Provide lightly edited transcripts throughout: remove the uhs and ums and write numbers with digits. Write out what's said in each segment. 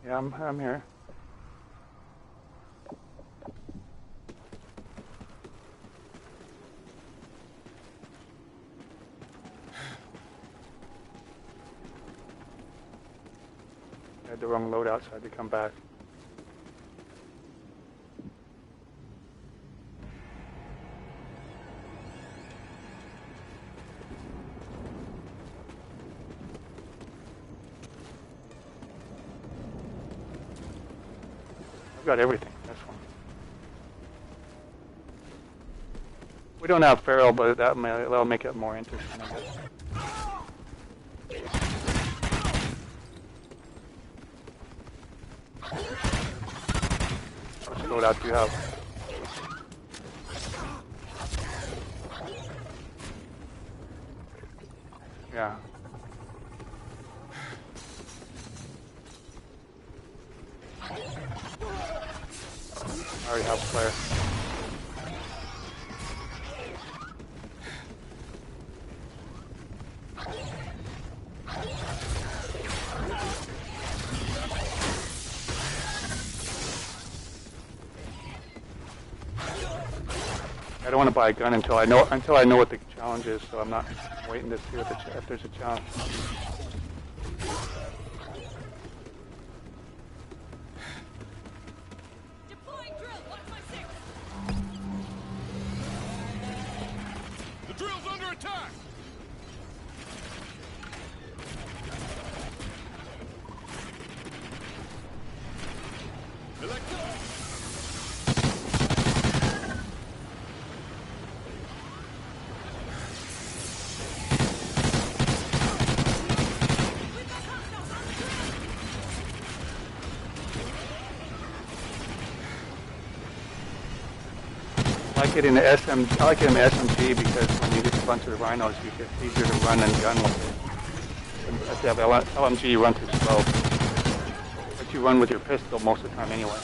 Yeah, I'm here. I had the wrong loadout, so I had to come back. I've got everything. That's one. We don't have Feral, but that'll make it more interesting, I guess. Which loadout do you have? Yeah. I already have Flare. I don't want to buy a gun until I know what the challenge is, so I'm not waiting to see if there's a challenge. Deploying drill. Watch my six. The drill's under attack. I like it in the SMG because when you get a bunch of the rhinos, it's easier to run and gun with it. If you have LMG, you run too slow. But you run with your pistol most of the time anyway.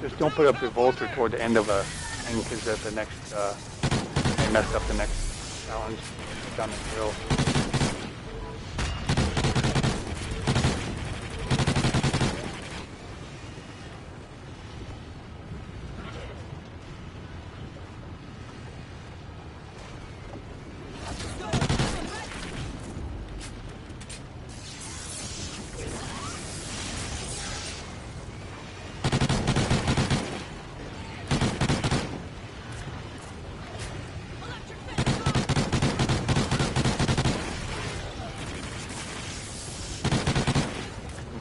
Just don't put up your Volter toward the end of a thing because the next, they messed up the next challenge down the hill.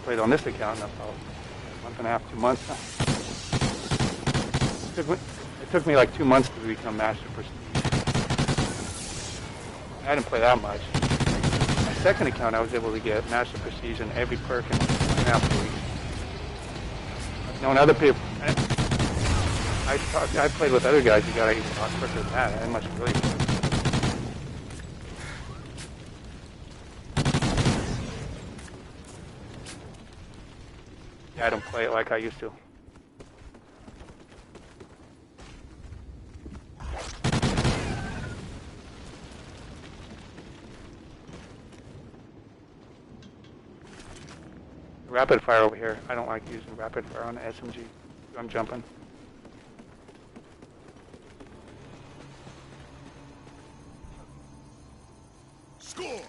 Played on this account in about a month and a half, 2 months now. It took me like 2 months to become Master Prestige. I didn't play that much. My second account, I was able to get Master Prestige in every perk in 1.5 weeks. I've known other people. I played with other guys who got it a lot quicker than that. I must really. I don't play it like I used to. Rapid fire over here. I don't like using rapid fire on the SMG. I'm jumping. Score.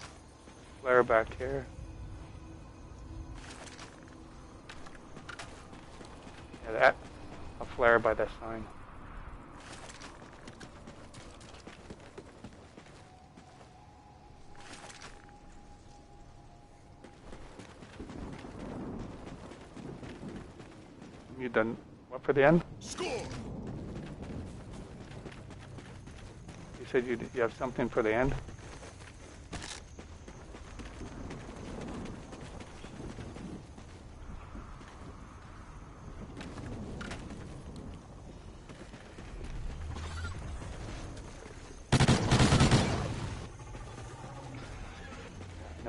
Flare back here. Yeah, that. A flare by that sign. You done what for the end? Score. You said you have something for the end?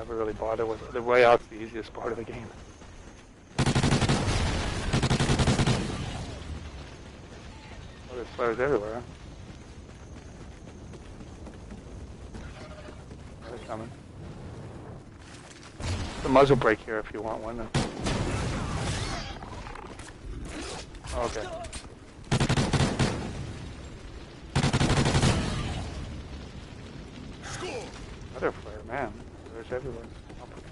never really bother with it. The way out's the easiest part of the game. Oh, there's flares everywhere. Oh, they're coming. The muzzle brake here if you want one. Oh, okay. Score. Another flare, man. There's everywhere. I'll put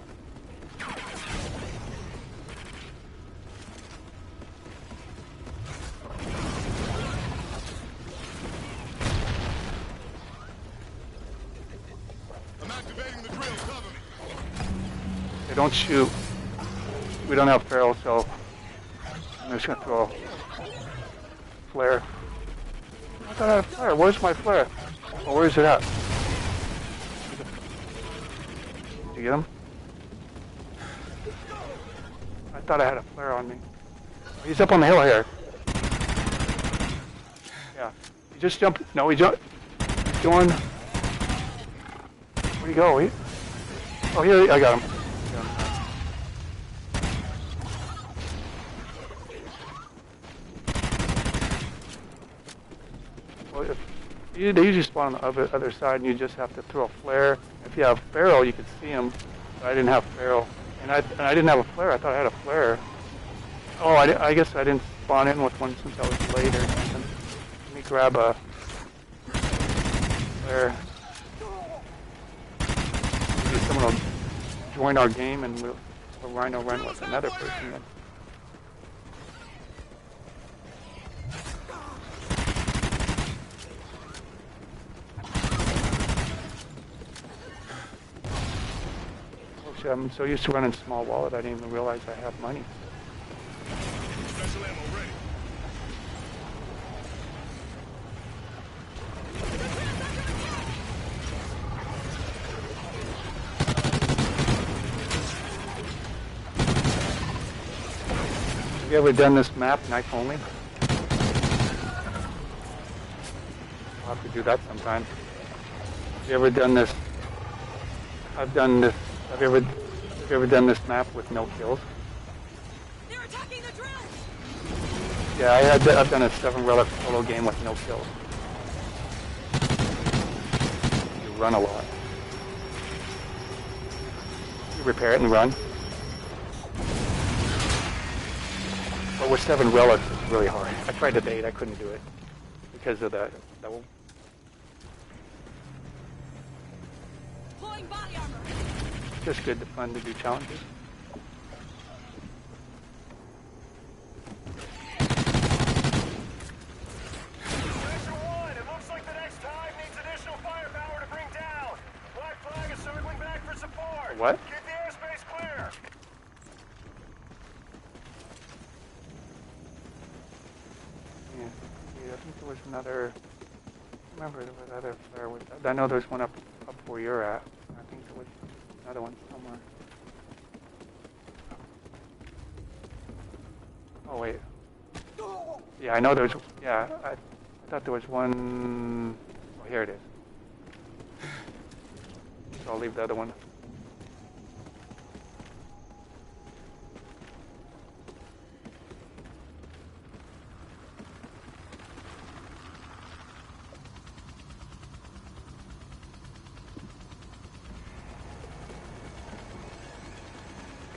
I'm activating the drill. Cover me. They don't shoot. We don't have ferrule, so I'm just gonna throw a flare. I thought I had a flare. Where's my flare? Oh, where's it at? Did you get him? I thought I had a flare on me. Oh, he's up on the hill here. Yeah. He just jumped. No, he jumped. He's going. Where'd he go? Oh, here. I got him. Well, they usually spawn on the other side, and you just have to throw a flare. If you have ferrule, you can see them. But I didn't have ferrule, and I didn't have a flare. I thought I had a flare. Oh, I guess I didn't spawn in with one since I was later. Let me grab a flare. Maybe someone will join our game, and we'll Rhino-Run with another person. Then. I'm so used to running small wallet, I didn't even realize I have money. Special ammo ready. Have you ever done this map, knife only? I'll have to do that sometime. Have you ever done this? I've done this. Have you ever done this map with no kills? They're attacking the drill. Yeah, I've done a 7 relic solo game with no kills. You run a lot. You repair it and run. But with 7 relics, it's really hard. I tried to bait, I couldn't do it because of the double. Deploying body armor. Just good to fun to do challenges. Section 1, it looks like the next Hive needs additional firepower to bring down. Black flag is circling back for support. What? Keep the airspace clear. Yeah, I think there was another. I remember there was another flare with. I know there's one up where you're at. I think there was another one somewhere. Oh wait. Yeah, I know there's. Yeah, I thought there was one. Oh, here it is. So I'll leave the other one.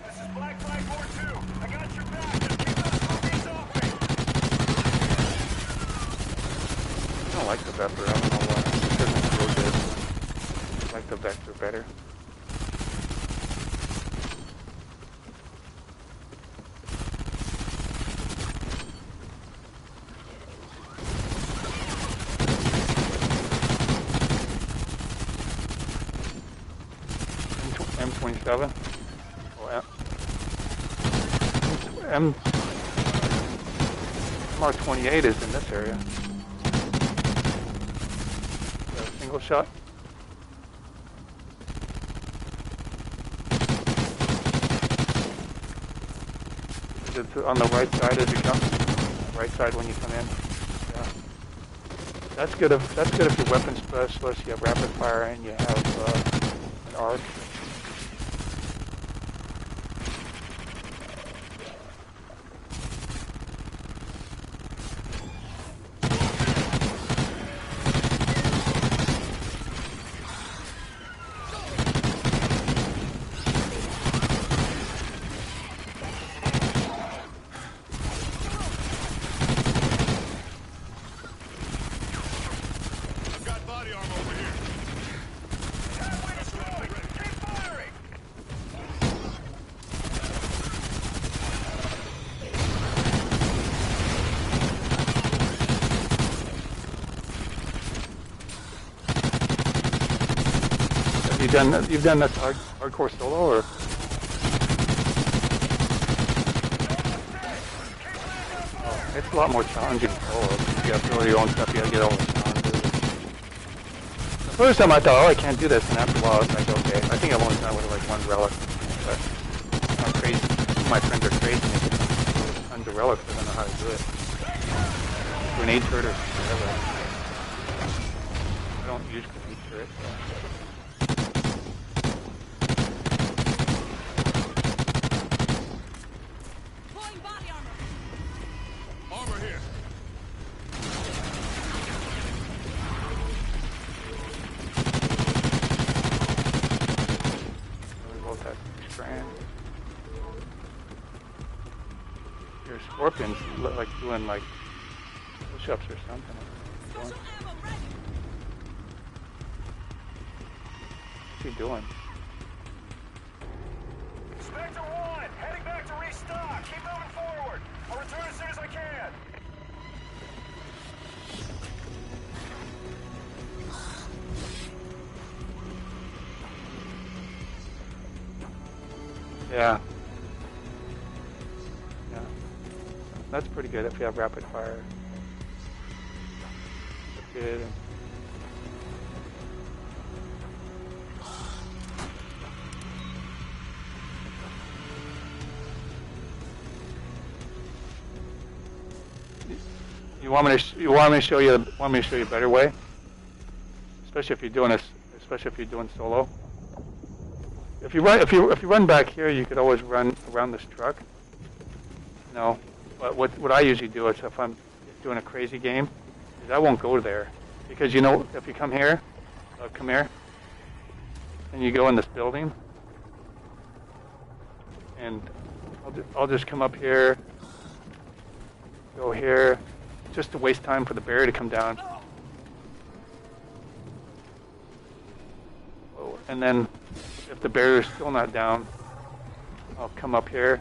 This is Black Flag 4-2. I got your back. Just keep those movies off me. I don't like the Vector. I don't know why. It doesn't feel good. I like the Vector better. M27. Oh, MR28 is in this area. Single shot. Is it on the right side as you come? Right side when you come in. Yeah. That's good if you're weapon specialist, you have rapid fire, and you have an arc. You've done this hardcore solo, or? Oh, it's a lot more challenging solo. You have to do your own stuff. You gotta get all the challenges. The first time I thought, oh, I can't do this, and after a while, it's like, okay. I think I've only done it with like one relic, but I'm crazy. My friends are crazy. They get tons of relics. I don't know how to do it. Grenade turret or whatever. I don't use grenade turret. Pulling body armor. Armor here. We both have strand. Your scorpions look like doing like push-ups or something. Special ammo ready. What's he doing? Spectre 1, heading back to restock. Keep moving forward. I'll return as soon as I can. Yeah. Yeah. That's pretty good if you have rapid fire. That's good. You want me to show you a better way? Especially if you're doing this, especially if you're doing solo. If you run back here, you could always run around this truck. No, but what I usually do is if I'm doing a crazy game, is I won't go there because you know if you come here, and you go in this building, and I'll just come up here, go here, just to waste time for the barrier to come down. Oh, and then if the barrier is still not down, I'll come up here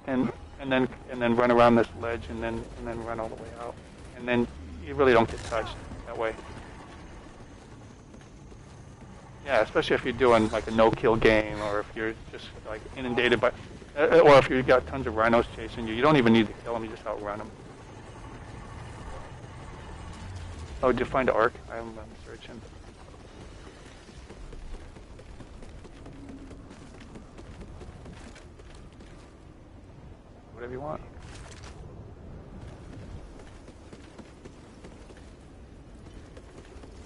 and then run around this ledge and then run all the way out. And then you really don't get touched that way. Yeah, especially if you're doing like a no-kill game, or if you're just like inundated by, or if you've got tons of rhinos chasing you. You don't even need to kill them; you just outrun them. Oh, did you find an arc? I'm searching. Whatever you want.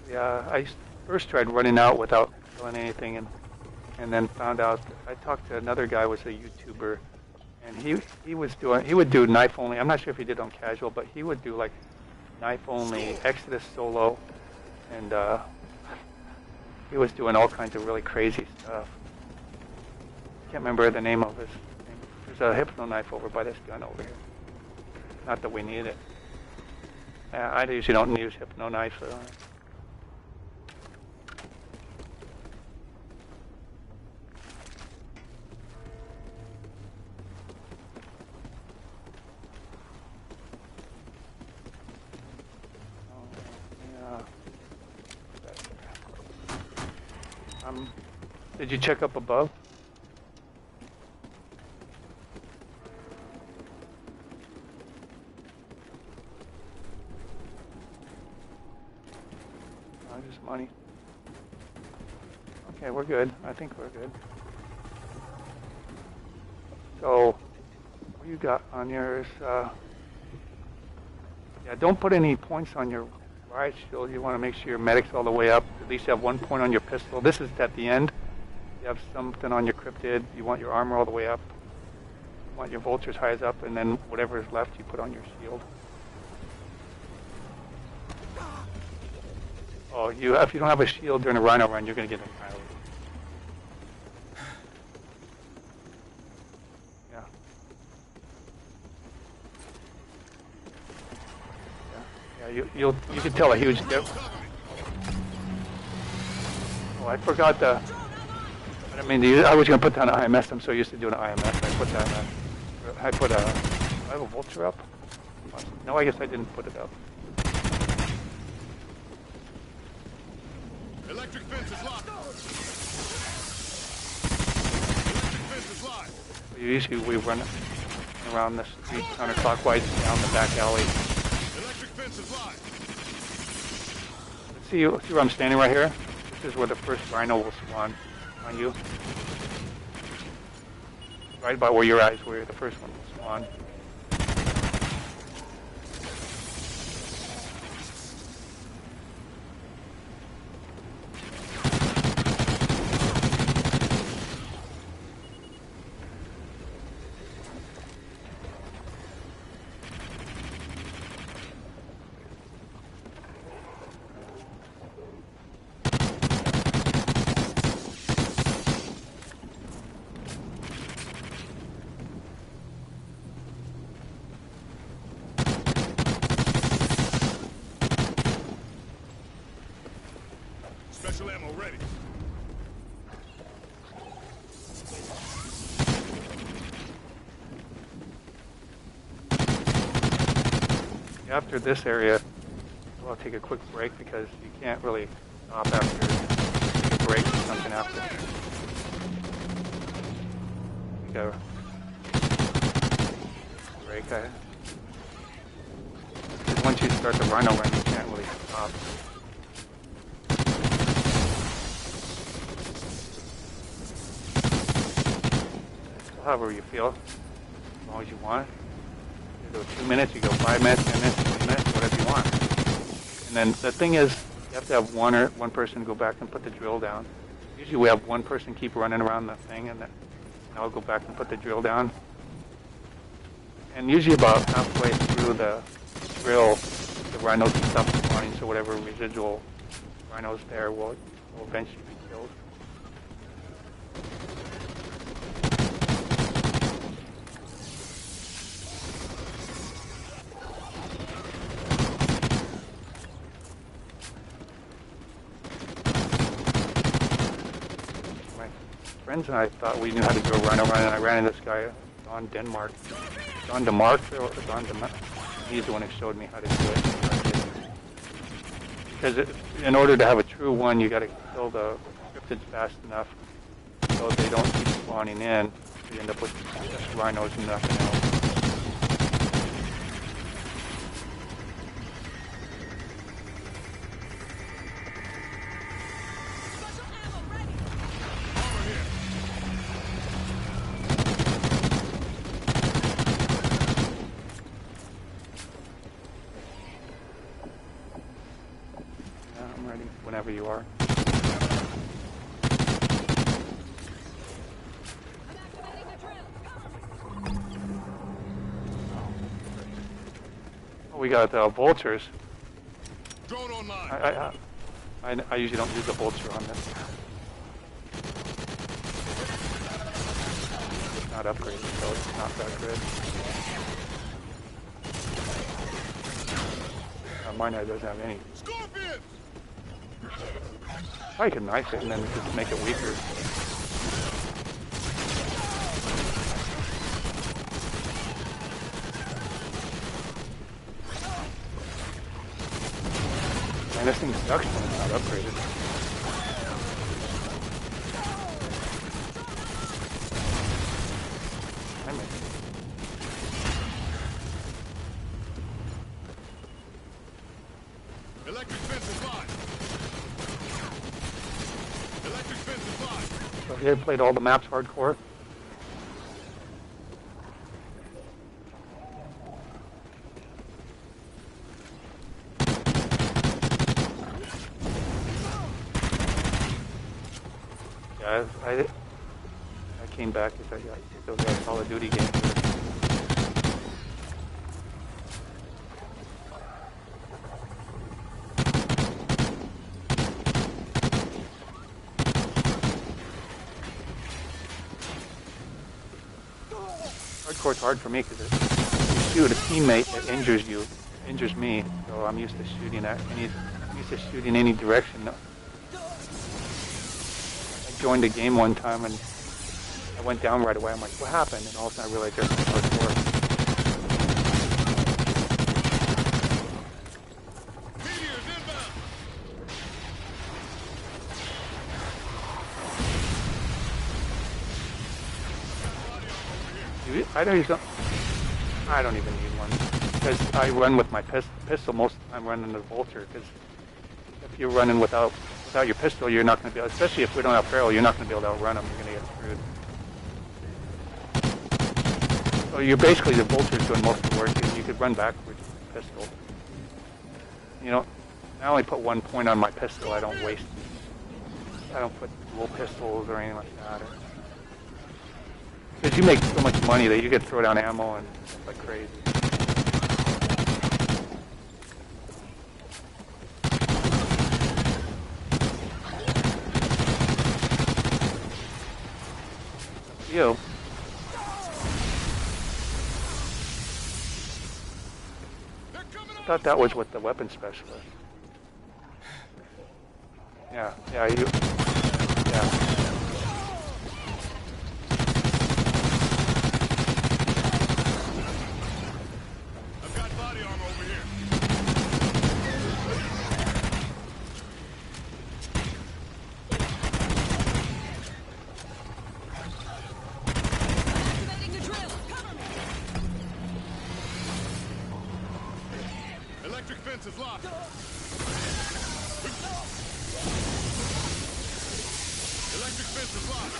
Yeah, I first tried running out without killing anything, and then found out. I talked to another guy who was a YouTuber, and he would do knife only. I'm not sure if he did on casual, but he would do like knife only Exodus solo, and he was doing all kinds of really crazy stuff. Can't remember the name of his thing. There's a hypno knife over by this gun over here. Not that we need it. I usually don't use hypno knives. Did you check up above? Oh, just money. Okay, we're good. I think we're good. So, what you got on yours? Yeah, don't put any points on your riot shield. You want to make sure your medic's all the way up. At least you have 1 point on your pistol. This is at the end. You have something on your cryptid. You want your armor all the way up. You want your vultures high as up, and then whatever is left you put on your shield. Oh, if you don't have a shield during a Rhino-Run, you're going to get annihilated. Yeah. Yeah, you can tell a huge difference. Oh, I forgot the. I mean, I was going to put down an IMS. I'm so used to doing an IMS. I put a. I have a vulture up. No, I guess I didn't put it up. Electric fence is locked. Electric fence is locked. Usually we run around the street counterclockwise down the back alley. Electric fence is locked. See where I'm standing right here? This is where the first rhino will spawn on you. Right about where your eyes were, the first one will spawn. Special ammo ready. After this area, I'll take a quick break because you can't really stop after take a break or something after. You go break. Because once you start the Rhino-Run, you can't really stop. However you feel, as long as you want. You go 2 minutes, you go 5 minutes, 10 minutes, 20 minutes, whatever you want. And then the thing is, you have to have one person go back and put the drill down. Usually we have one person keep running around the thing, and then I'll go back and put the drill down. And usually about halfway through the drill, the rhinos will stop spawning, so whatever residual rhinos there will eventually be killed. Friends and I thought we knew how to do a Rhino-Run, and I ran into this guy, Don Denmark. Don DeMark, he's the one who showed me how to do it. Because in order to have a true one, you got to kill the cryptids fast enough so they don't keep spawning in. You end up with just rhinos and nothing else. Whenever you are. Oh, we got vultures. Drone online. I usually don't use a vulture on this. It's not upgraded, so it's not that good. Mine doesn't have any. Scorpions! I can knife it and then just make it weaker. Man, this thing sucks when it's not upgraded. Electric fence is locked. Electric fence is locked. So you played all the maps hardcore? Yeah, I came back because I got those Call of Duty games. Hardcore's hard for me because you shoot a teammate that injures you, injures me. So I'm used to shooting any direction. I joined a game one time and I went down right away. I'm like, what happened? And all of a sudden I realized there's hardcore. I don't use. I don't even need one because I run with my pistol most of the time. Running the Vulture because if you're running without your pistol, you're not going to be. Especially if we don't have Feral, you're not going to be able to outrun them. You're going to get screwed. So you're basically the Vulture's doing most of the work. You could run backwards with the pistol. You know, I only put 1 point on my pistol. I don't waste. I don't put dual pistols or anything like that. Because you make so much money that you could throw down ammo and stuff like crazy. You. I thought that was with the weapon specialist. Yeah, you. Yeah. Electric fence is locked. Electric fence is locked.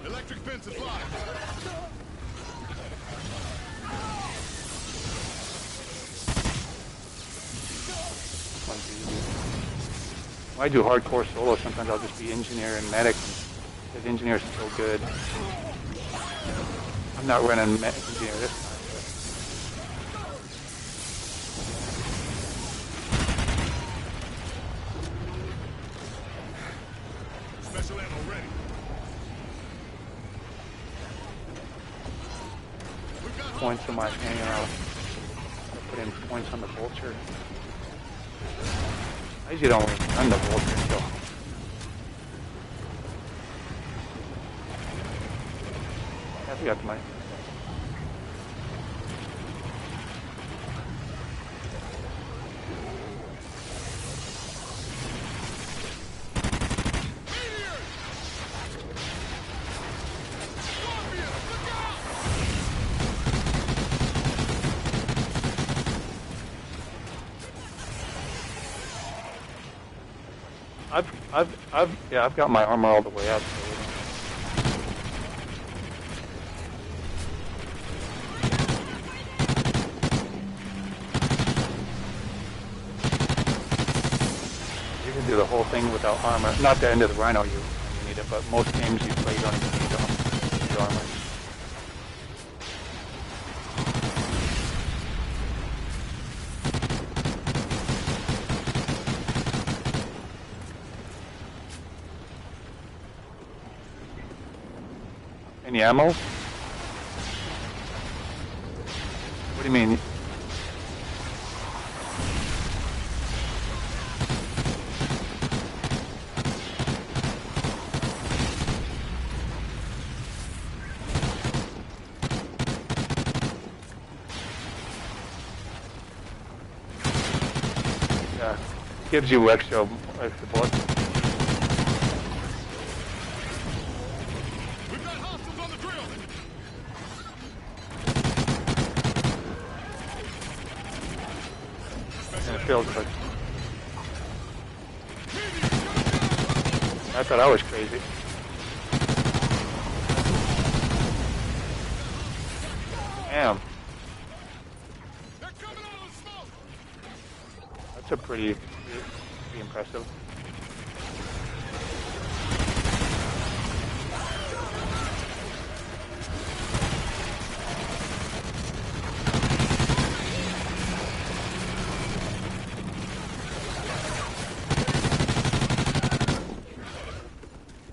Electric fence is locked. When I do hardcore solo, sometimes I'll just be engineer and medic because engineer's so good. I'm not running engineer this time. Special ammo ready. Points on my hanging out. I'll put in points on the Vulture. I usually don't run the Vulture, so. I think that's mine. I've got my armor all the way up. So you can do the whole thing without armor. Not the end of the Rhino you need it, but most games you play you don't even need armor. Any ammo? What do you mean? Yeah, gives you extra bullets. Feels like I thought I was crazy. Damn. That's a pretty impressive.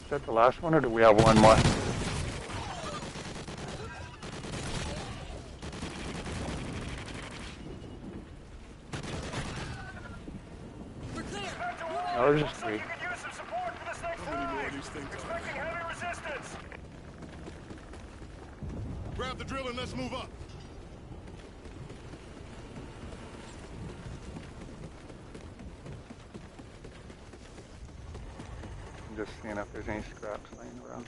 Is that the last one, or do we have one more? No, there's just three. Grab the drill and let's move up. I'm just seeing if there's any scraps laying around.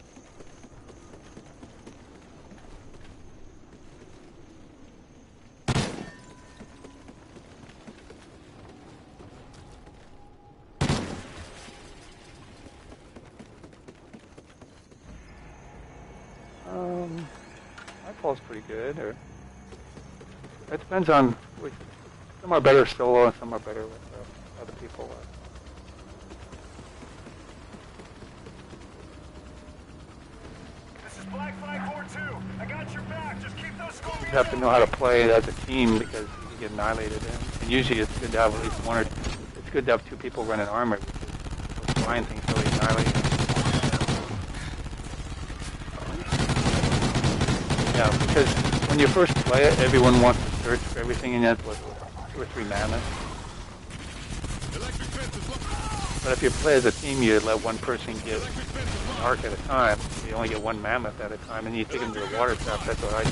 pretty good, or it depends on which. Some are better solo, and some are better with other people. This is Black Flag 4-2. I got your back. Just keep those scorpions. You have to know how to play it as a team because you get annihilated. And usually it's good to have at least one or it's good to have two people running armor because those flying things really annihilate you. Yeah, because when you first play it, everyone wants to search for everything and that's what 2 or 3 mammoths. But if you play as a team, you let one person get an arc at a time. You only get 1 mammoth at a time, and you take them to the water trap. That's what I do.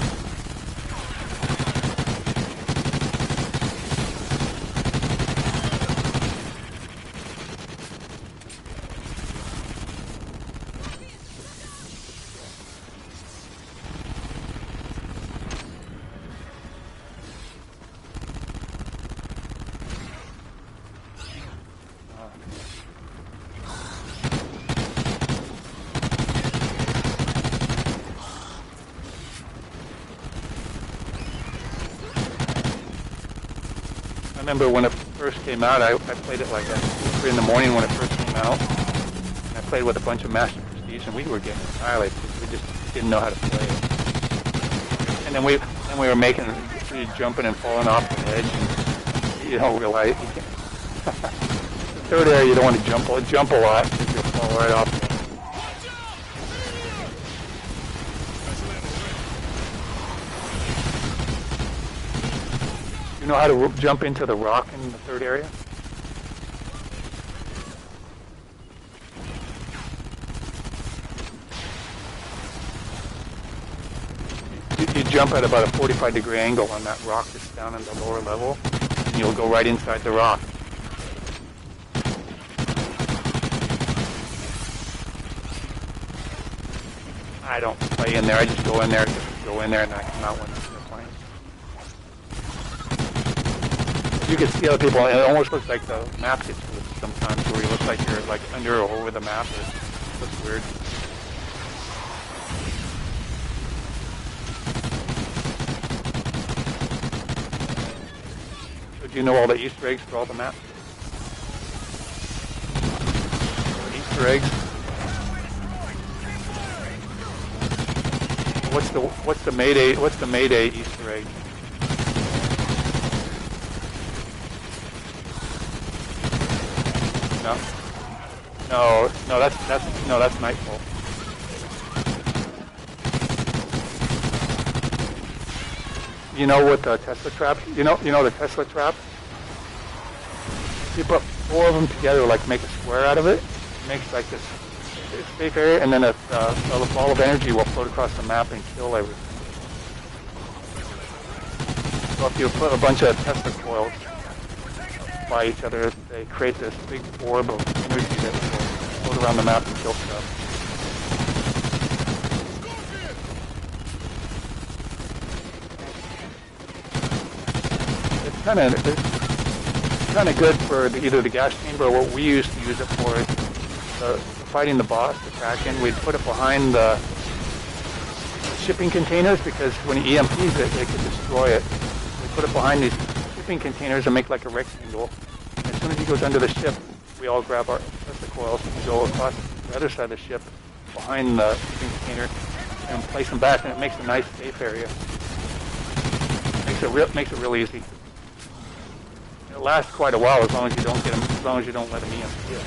I remember when it first came out, I played it like at 3 in the morning when it first came out. And I played with a bunch of Master Prestige, and we were getting annihilated because we just didn't know how to play it. And then we were making, jumping and falling off the ledge, and you don't realize you can't. The third area, you don't want to jump a lot because you'll fall right off. You know how to jump into the rock in the third area? You jump at about a 45-degree angle on that rock that's down in the lower level, and you'll go right inside the rock. I don't play in there. I just go in there, and I come out when they're playing. You can see other people. It almost looks like the map gets flipped sometimes, where you look like you're like under or over the map. It looks weird. So do you know all the Easter eggs for all the maps? Easter eggs. What's the Mayday Easter egg? No, that's Nightfall. You know what the Tesla trap? You know the Tesla trap? You put 4 of them together, like make a square out of it. It makes like this safe area, and then a ball of energy will float across the map and kill everything. So if you put a bunch of Tesla coils by each other, they create this big orb of energy that will float around the map and kill stuff. It's kind of good for either the gas chamber or what we used to use it for is fighting the boss, the Kraken. We'd put it behind the shipping containers because when he EMPs it, they could destroy it. We put it behind these shipping containers and make like a rectangle. And as soon as he goes under the ship, we all grab our Tesla coils and go across the other side of the ship behind the shipping container and place them back, and it makes a nice safe area. Makes it real easy. It lasts quite a while as long as you don't get them, as long as you don't let them EMP it.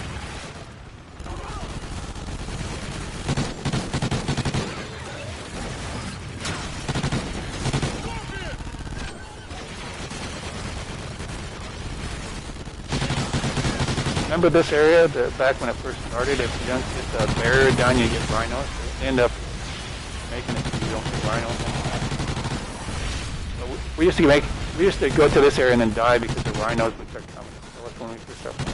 Remember this area, back when it first started, if you don't get the barrier down, you get rhinos. They end up making it so you don't get rhinos. So we used to go to this area and then die because the rhinos would start coming. So that's when we first started.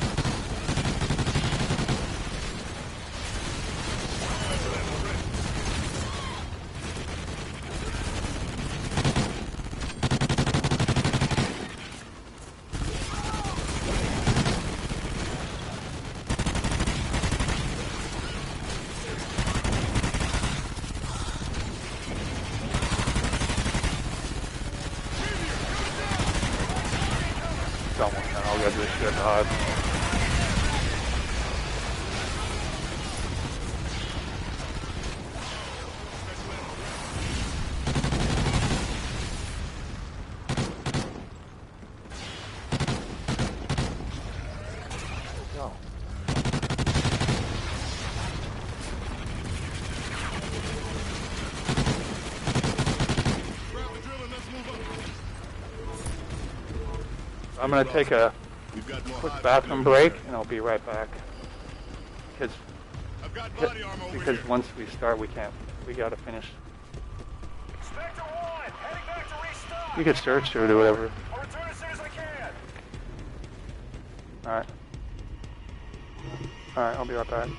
It's almost done. All we gotta do is shoot the Hive. Go. I'm gonna take a quick bathroom break, and I'll be right back. Because once we start, we can't. We gotta finish. Spectre 1, heading back to restock. You can search or do whatever. I'll return as soon as I can. All right. All right. I'll be right back.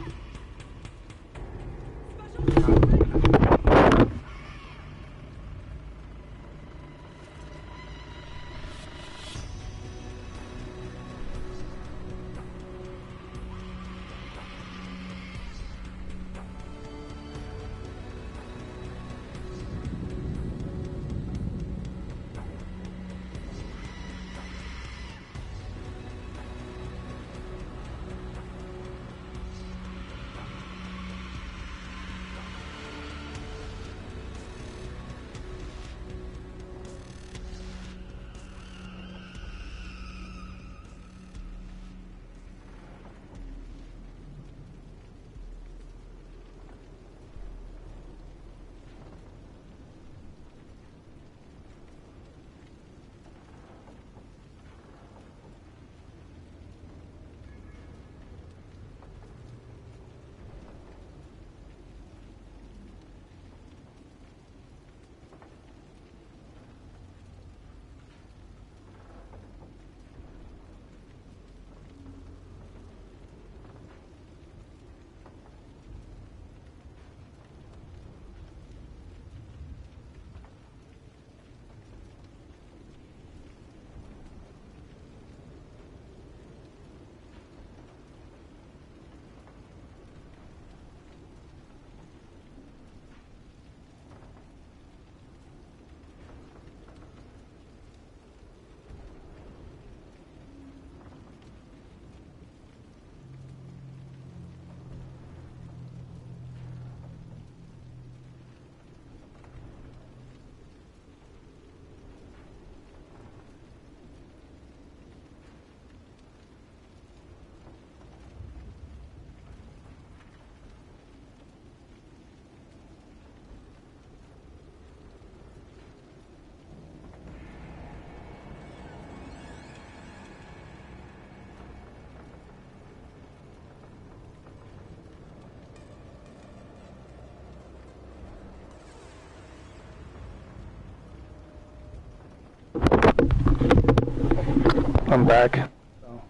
I'm back. So I'll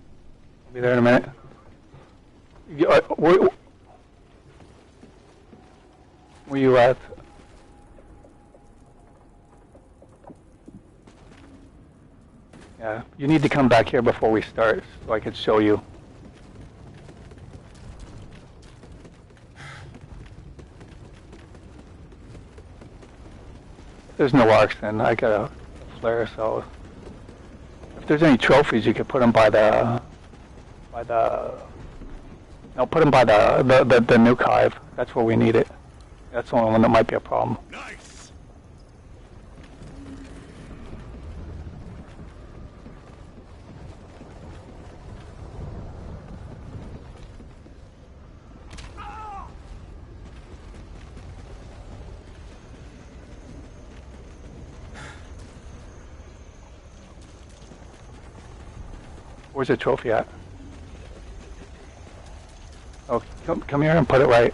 be there in a minute. Where you at? Yeah, you need to come back here before we start so I could show you. There's no arcs then. I got a flare, so if there's any trophies, you could put them by the no, put them by the Nuke Hive. That's where we need it. That's the only one that might be a problem. Nice. Where's the trophy at? Oh, come here and put it right.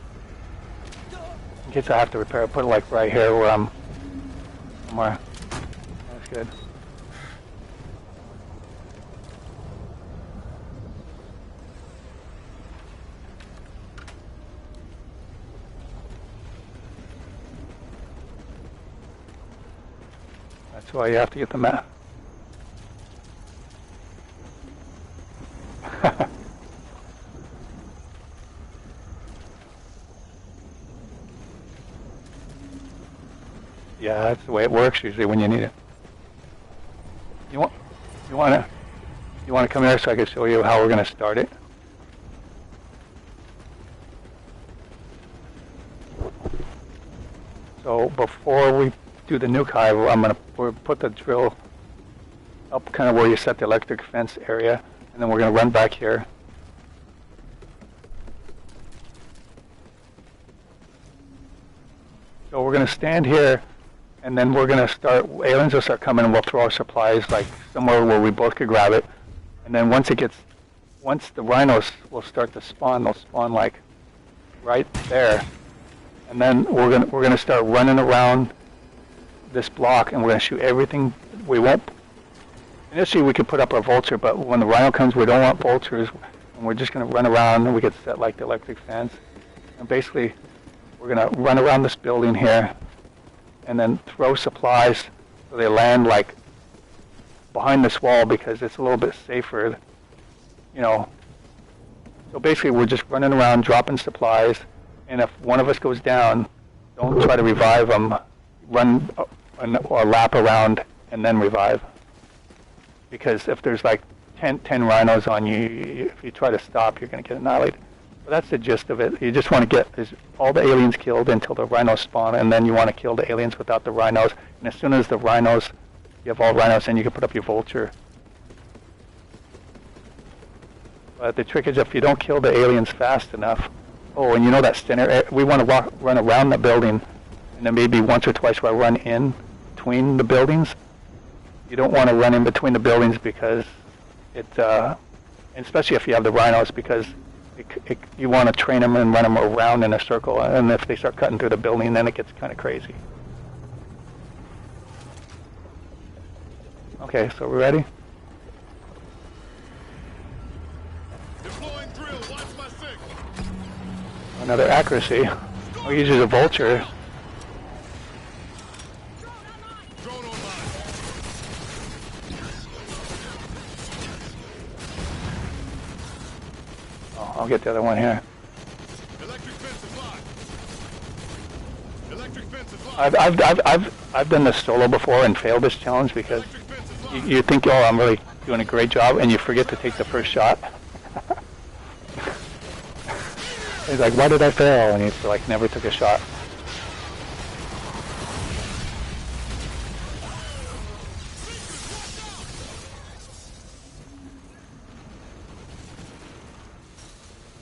In case I have to repair it, put it like right here where I'm somewhere. That's good. That's why you have to get the map. Yeah, that's the way it works usually when you need it. You want it? You want to come here so I can show you how we're going to start it? So before we do the nuke hive, I'm going to put the drill up kind of where you set the electric fence area, and then we're going to run back here. So we're going to stand here, and then we're going to start, aliens will start coming, and we'll throw our supplies like somewhere where we both could grab it. And then once the rhinos will start to spawn, they'll spawn like right there. And then we're gonna start running around this block, and we're gonna shoot everything. We won't. Initially, we could put up our vulture, but when the rhino comes, we don't want vultures, and we're just gonna run around. And we could set like the electric fence, and basically, we're gonna run around this building here, and then throw supplies so they land like behind this wall because it's a little bit safer, you know. So basically, we're just running around dropping supplies. And if one of us goes down, don't try to revive them. Run a lap around and then revive. Because if there's like 10 rhinos on you, if you try to stop, you're going to get annihilated. But that's the gist of it. You just want to get all the aliens killed until the rhinos spawn, and then you want to kill the aliens without the rhinos. And as soon as the rhinos, you have all rhinos, then you can put up your vulture. But the trick is if you don't kill the aliens fast enough. Oh, and you know that center, we want to run around the building, and then maybe once or twice we'll run in between the buildings. You don't want to run in between the buildings because especially if you have the rhinos, because you want to train them and run them around in a circle, and if they start cutting through the building, then it gets kind of crazy. Okay, so we're ready? Another accuracy. We'll use a vulture. Oh, I'll get the other one here. Electric fence is locked. Electric fence is locked. I've done this solo before and failed this challenge because you think, oh, I'm really doing a great job, and you forget to take the first shot. He's like, why did I fail? And he's like, never took a shot.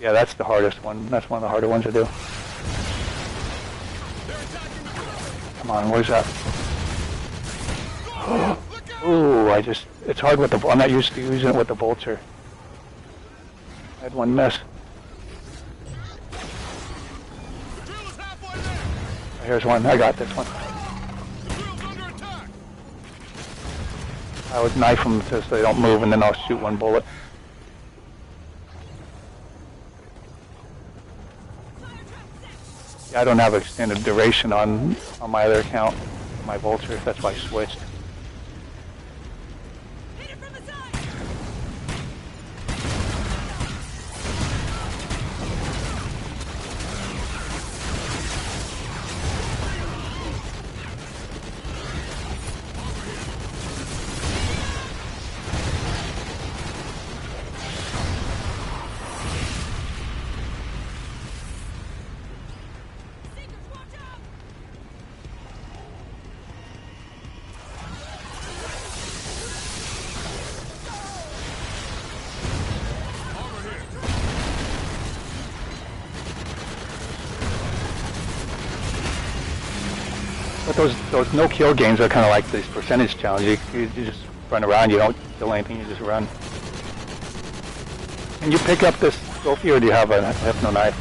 Yeah, that's the hardest one. That's one of the harder ones to do. Come on, where's that? Ooh, it's hard with the, I'm not used to using it with the vulture. I had one miss. Here's one. I got this one. I would knife them so they don't move, and then I'll shoot one bullet. Yeah, I don't have extended duration on my other account, my vulture. That's why I switched. But those no-kill games are kind of like this percentage challenge. You just run around, you don't kill anything, you just run. Can you pick up this trophy, or do you have a hypno knife?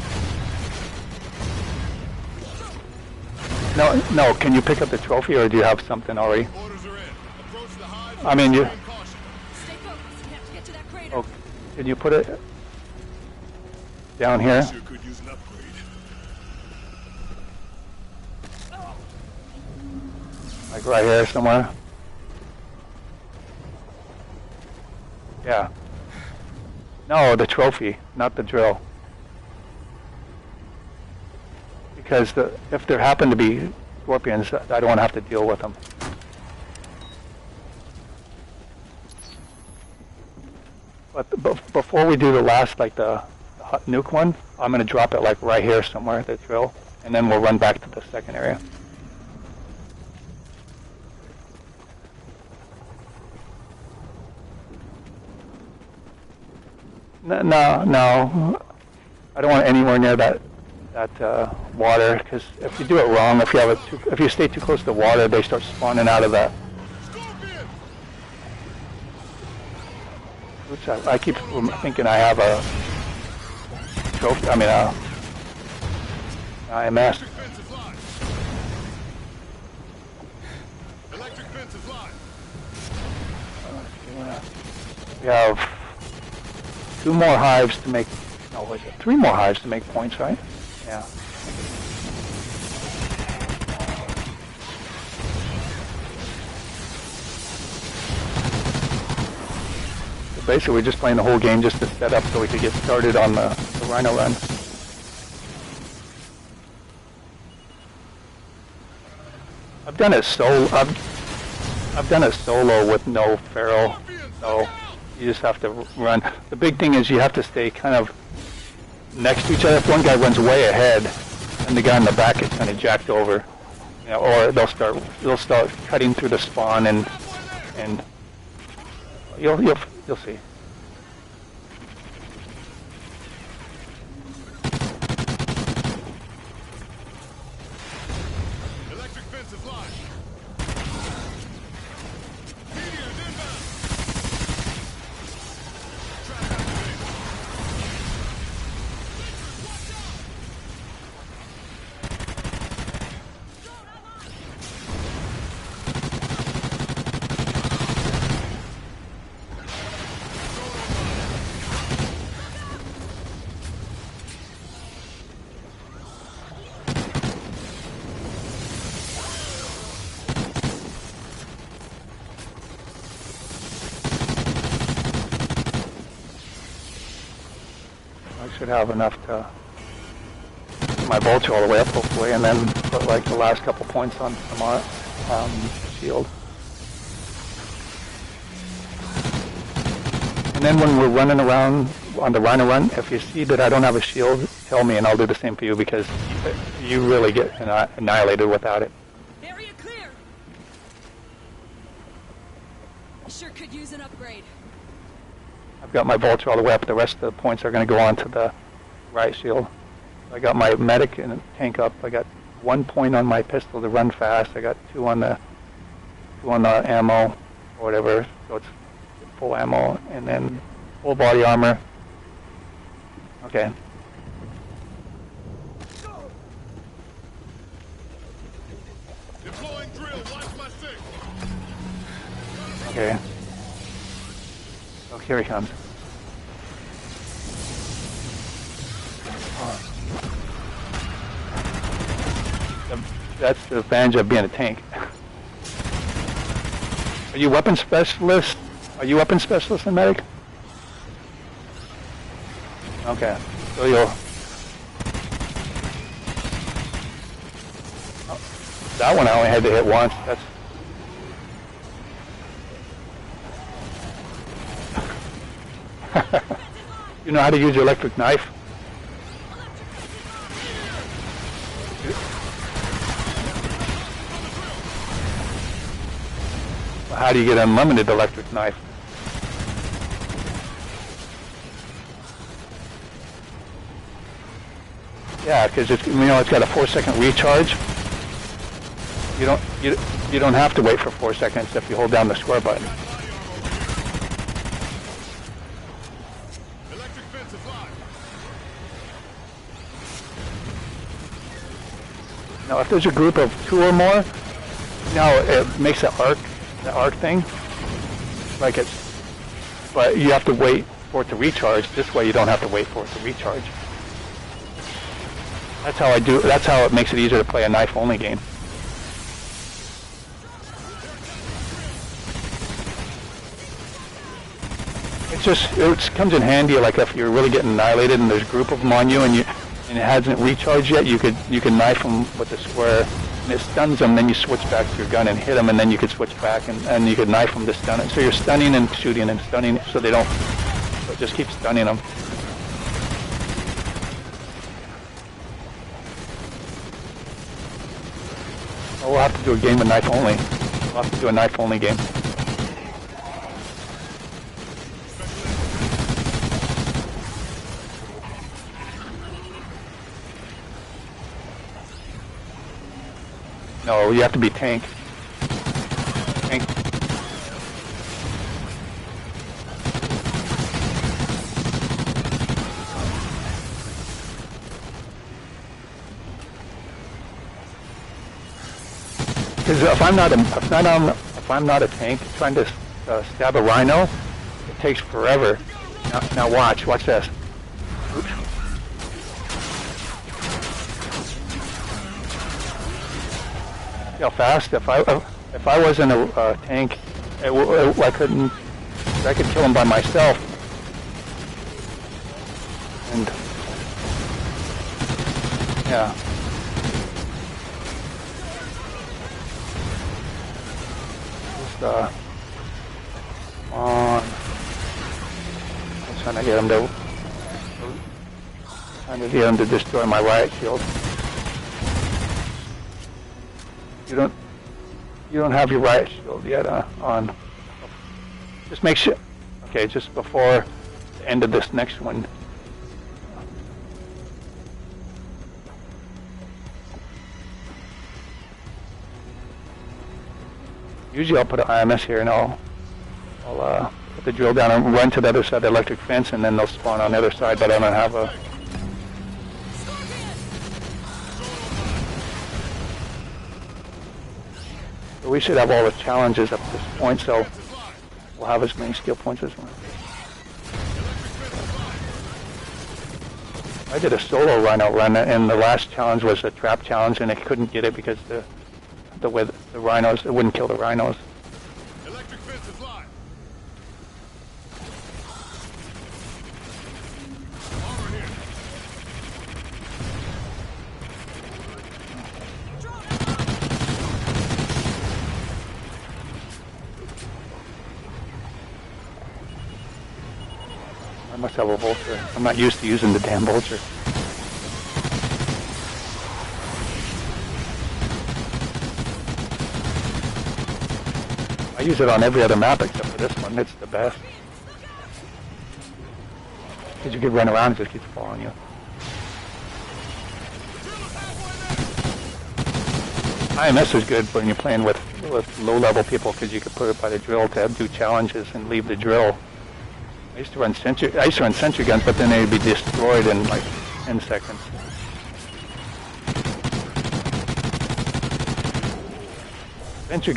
No, can you pick up the trophy, or do you have something already? I mean, you... Oh, can you put it down here? Like right here somewhere? Yeah. No, the trophy, not the drill. Because if there happen to be scorpions, I don't want to have to deal with them. But before we do the last, like the nuke one, I'm gonna drop it like right here somewhere, the drill, and then we'll run back to the second area. No. I don't want anywhere near that water, because if you do it wrong, if you stay too close to the water, they start spawning out of that. Oops, I keep thinking I have a trophy. I mean, IMS. Electric fence is live. We have 2 more hives to make. No, was it 3 more hives to make points, right? Yeah. So basically, we're just playing the whole game just to set up so we could get started on the Rhino-Run. I've done it solo. I've done it solo with no feral, so you just have to run. The big thing is you have to stay kind of next to each other. If one guy runs way ahead, and the guy in the back is kind of jacked over, you know, or they'll start cutting through the spawn, and you'll see. Electric fence is live. Should have enough to get my vulture all the way up, hopefully, and then put like the last couple points on my shield. And then when we're running around on the Rhino-Run, if you see that I don't have a shield, tell me and I'll do the same for you, because you really get annihilated without it. Area clear. Sure could use an upgrade. I've got my vulture all the way up. The rest of the points are going to go on to the right shield. I got my medic and tank up. I got 1 point on my pistol to run fast. I got 2 on the ammo or whatever, so it's full ammo, and then full body armor. Okay. Deploying drill. Watch my 6. Okay. Oh, here he comes. That's the advantage of being a tank. Are you weapon specialist? Are you weapon specialist and medic? Okay. So you'll... Oh, that one I only had to hit once. That's... You know how to use your electric knife? How do you get unlimited electric knife? Yeah, because it's, you know, it's got a 4-second recharge. You don't have to wait for 4 seconds if you hold down the square button. Electric fence is live. Now, if there's a group of 2 or more, now it makes an arc. The arc thing, like it's, but you have to wait for it to recharge. This way you don't have to wait for it to recharge. That's how I do, that's how it makes it easier to play a knife-only game. It comes in handy, like if you're really getting annihilated and there's a group of them on you and it hasn't recharged yet, you can knife them with the square. And it stuns them, then you switch back to your gun and hit them, and then you could switch back and you could knife them to stun it. So you're stunning and shooting and stunning, so So just keep stunning them. Oh, we'll have to do a game with knife only. We'll have to do a knife only game. No, you have to be tank. Tank. Because if I'm not a tank trying to stab a rhino, it takes forever. Now watch this. Oops. See how fast? If I wasn't a tank, I could kill him by myself. And yeah. On. I'm trying to get him to destroy my riot shield. You don't have your riot shield yet on. Just make sure. Okay, just before the end of this next one. Usually I'll put an IMS here and I'll put the drill down and run to the other side of the electric fence and then they'll spawn on the other side, but I don't have a... So we should have all the challenges up to this point, so we'll have as many skill points as well. I did a solo Rhino-Run and the last challenge was a trap challenge and I couldn't get it because the rhinos, it wouldn't kill the rhinos. Electric fence is live. Armor here. I must have a vulture. I'm not used to using the damn vulture. I use it on every other map except for this one. It's the best. Because you can run around and it just keeps following you. IMS is good when you're playing with low-level people because you can put it by the drill to do challenges and leave the drill. I used to run sentry guns, but then they'd be destroyed in like 10 seconds. Sentry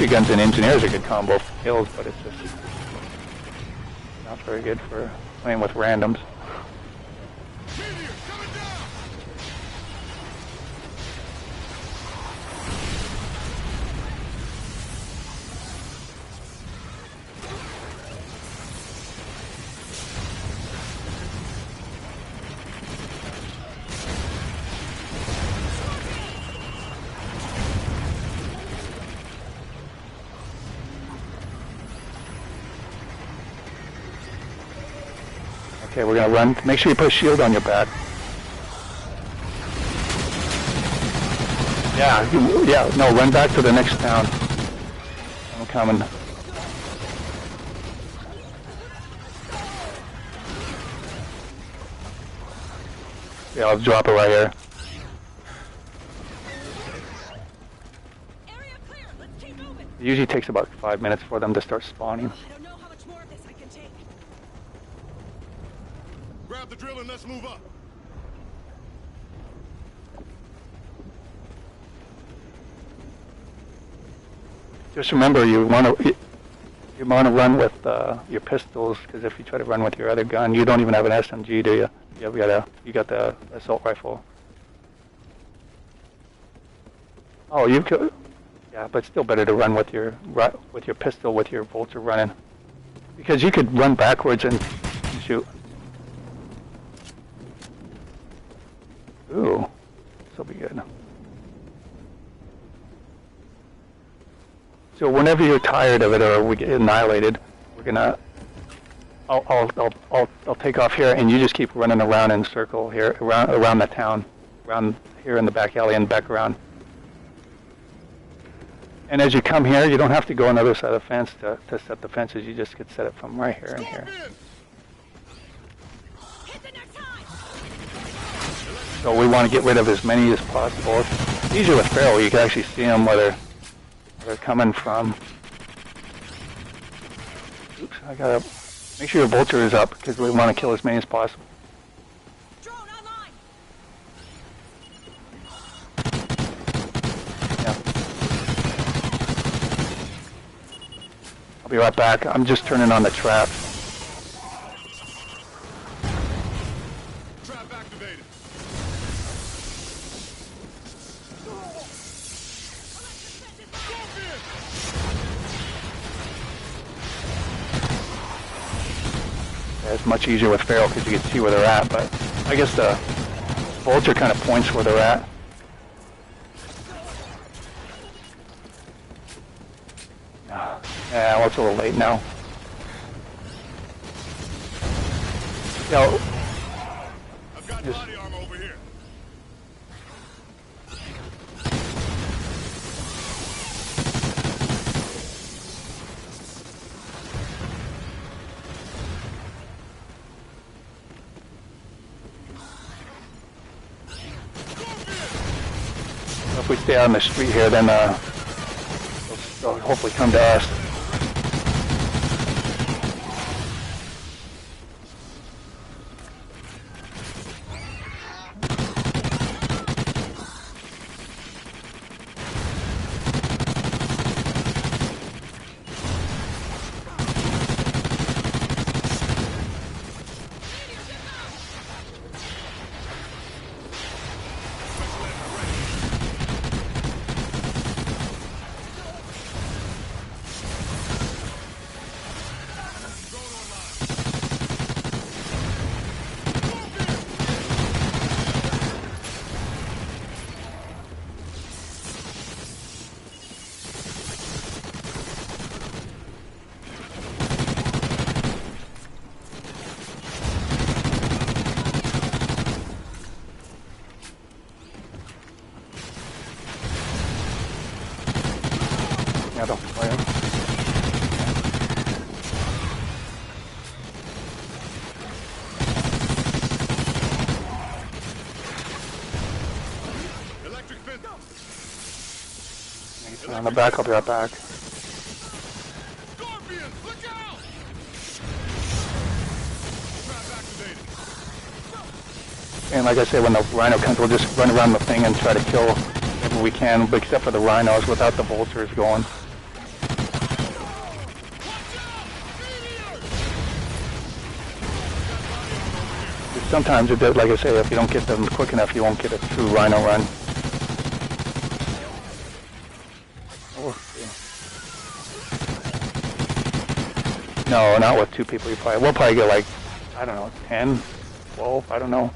guns and engineers are good combo kills, but it's just not very good for playing with randoms. Okay, we're gonna run. Make sure you put a shield on your back. Yeah, no, run back to the next town. I'm coming. Yeah, I'll drop it right here. Area clear. Let's keep moving. It usually takes about 5 minutes for them to start spawning. I don't know how much more of this I can take. Grab the drill and let's move up. Just remember, you want to run with your pistols, because if you try to run with your other gun, you don't even have an SMG, do you? You got the assault rifle. Oh, you could. Yeah, but it's still better to run with your pistol with your vulture running, because you could run backwards and shoot. Ooh, this will be good. So whenever you're tired of it or we get annihilated, we're gonna I'll take off here, and you just keep running around in a circle here, around the town, around here in the back alley and back around. And as you come here, you don't have to go on the other side of the fence to set the fences. You just could set it from right here and here. Hit the next hive. So we want to get rid of as many as possible. It's easier with feral. You can actually see them where they're coming from. Oops, I gotta make sure your vulture is up because we want to kill as many as possible. Drone online. Yeah. I'll be right back. I'm just turning on the trap. Trap activated. It's much easier with feral because you can see where they're at, but I guess the vulture kind of points where they're at. Yeah, well, it's a little late now. I've got body armor over here. If we stay out on the street here, then they'll hopefully come to us. Yeah, don't play them. Electric fence. On the back, I'll be right back. Scorpions, look out! Trap activated. And like I said, when the rhino comes, we'll just run around the thing and try to kill whatever we can, except for the rhinos, without the vultures going. Sometimes, it does, like I say, if you don't get them quick enough, you won't get a true Rhino-Run. Oh, no, not with two people. We'll probably get like, I don't know, 10, 12, I don't know.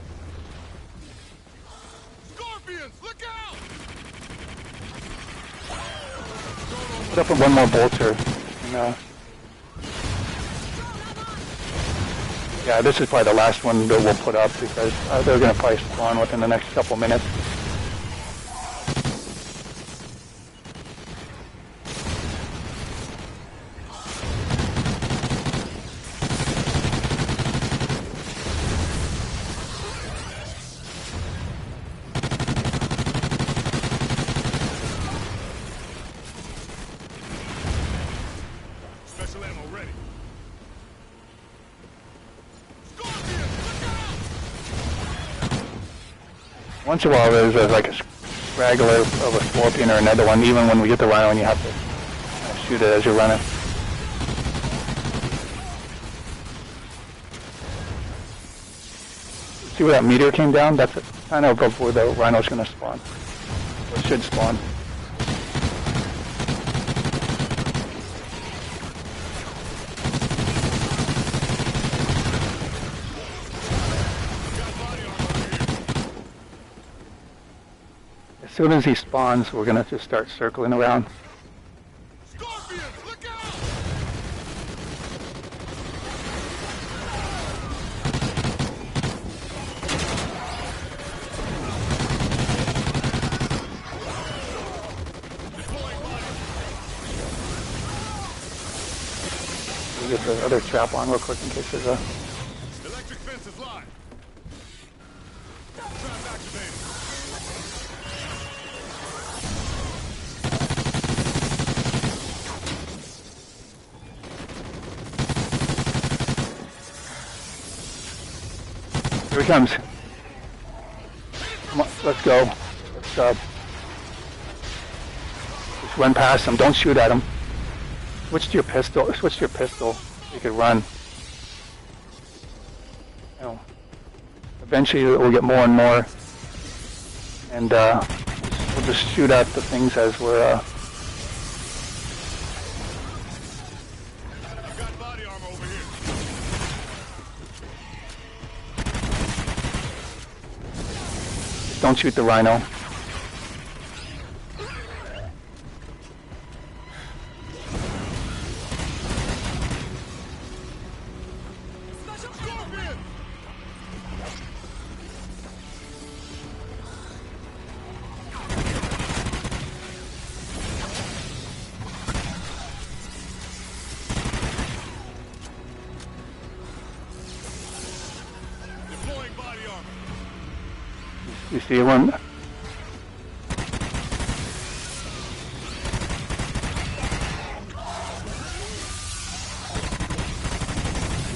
Scorpions, look out! Put up one more vulture. And, yeah, this is probably the last one that we'll put up because they're going to probably spawn within the next couple minutes. Special ammo ready. Once in a while, there's like a straggler of a scorpion or another one. Even when we get the rhino, and you have to shoot it as you're running. See where that meteor came down? That's kind of above where the rhino's going to spawn. Or it should spawn. As soon as he spawns, we're going to just start circling around. Scorpions, look out! put the other trap on real quick in case there's a... Electric fence is live. Trap activated. Here he comes. Come on, let's go. Let's just run past him. Don't shoot at him. Switch to your pistol. Switch to your pistol. You could run. You know, eventually we'll get more and more, and we'll just shoot at the things as we're. I've got body armor over here. Don't shoot the Rhino. Deploying body armor. You see one?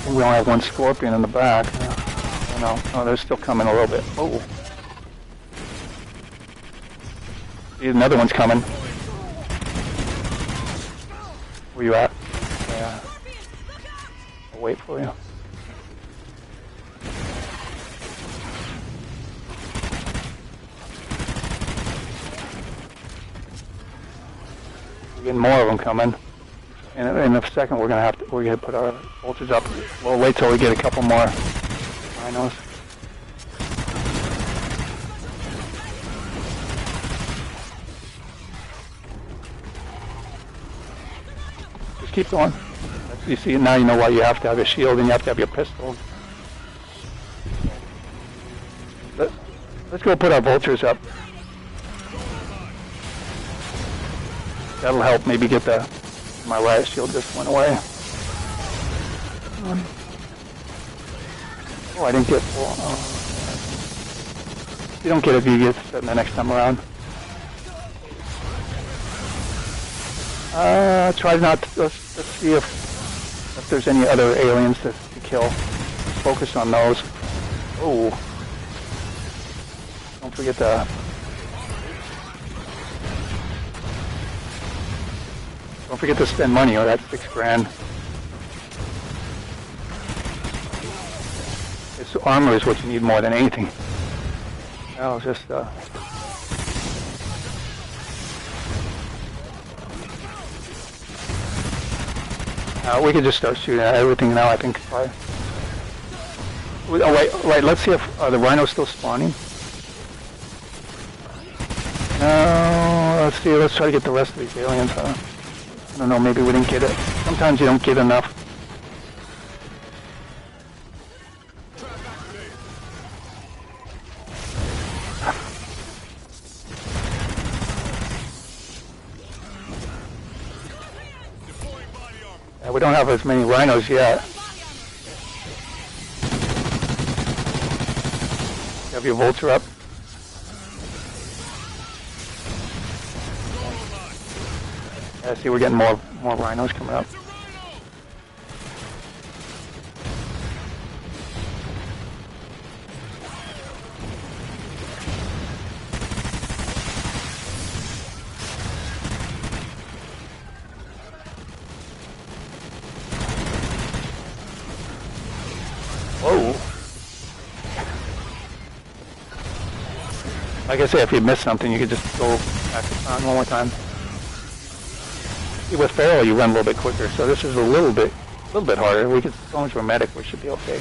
We only have one scorpion in the back. Oh, no, oh, they're still coming a little bit. Oh, see, another one's coming. Where you at? Yeah. I'll wait for you. We're getting more of them coming. In a second, we're gonna put our voltage up. We'll wait till we get a couple more rhinos. Just keep going. You see, now you know why you have to have a shield and you have to have your pistol. Let's go put our vultures up. That'll help maybe get my riot shield just went away. Oh, I didn't get full. Oh. You don't get it if you get it the next time around. Try not to, let's see if there's any other aliens to kill. Focus on those. Oh. Don't forget the... Don't forget to spend money, or that's $6 grand. This armor is what you need more than anything. I'll just, we could just start shooting at everything now, I think. Probably. Oh, wait, let's see if the Rhino's still spawning. No, let's see, let's try to get the rest of these aliens, huh? I don't know, maybe we didn't get it. Sometimes you don't get enough. Yeah, we don't have as many rhinos yet. You have your vulture up. I see we're getting more rhinos coming up. Whoa. Like I say, if you miss something, you could just go back on one more time. With Feral, you run a little bit quicker, so this is a little bit harder. We could, as long as we're medic, we should be okay.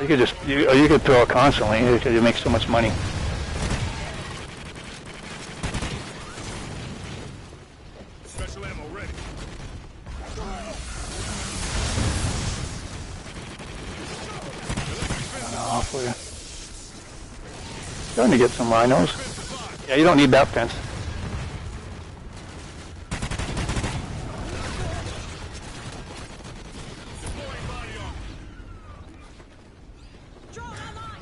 You could just, you could throw it constantly because you make so much money. Special ammo ready. Hopefully. Starting to get some rhinos. Yeah, you don't need that fence. Drone online.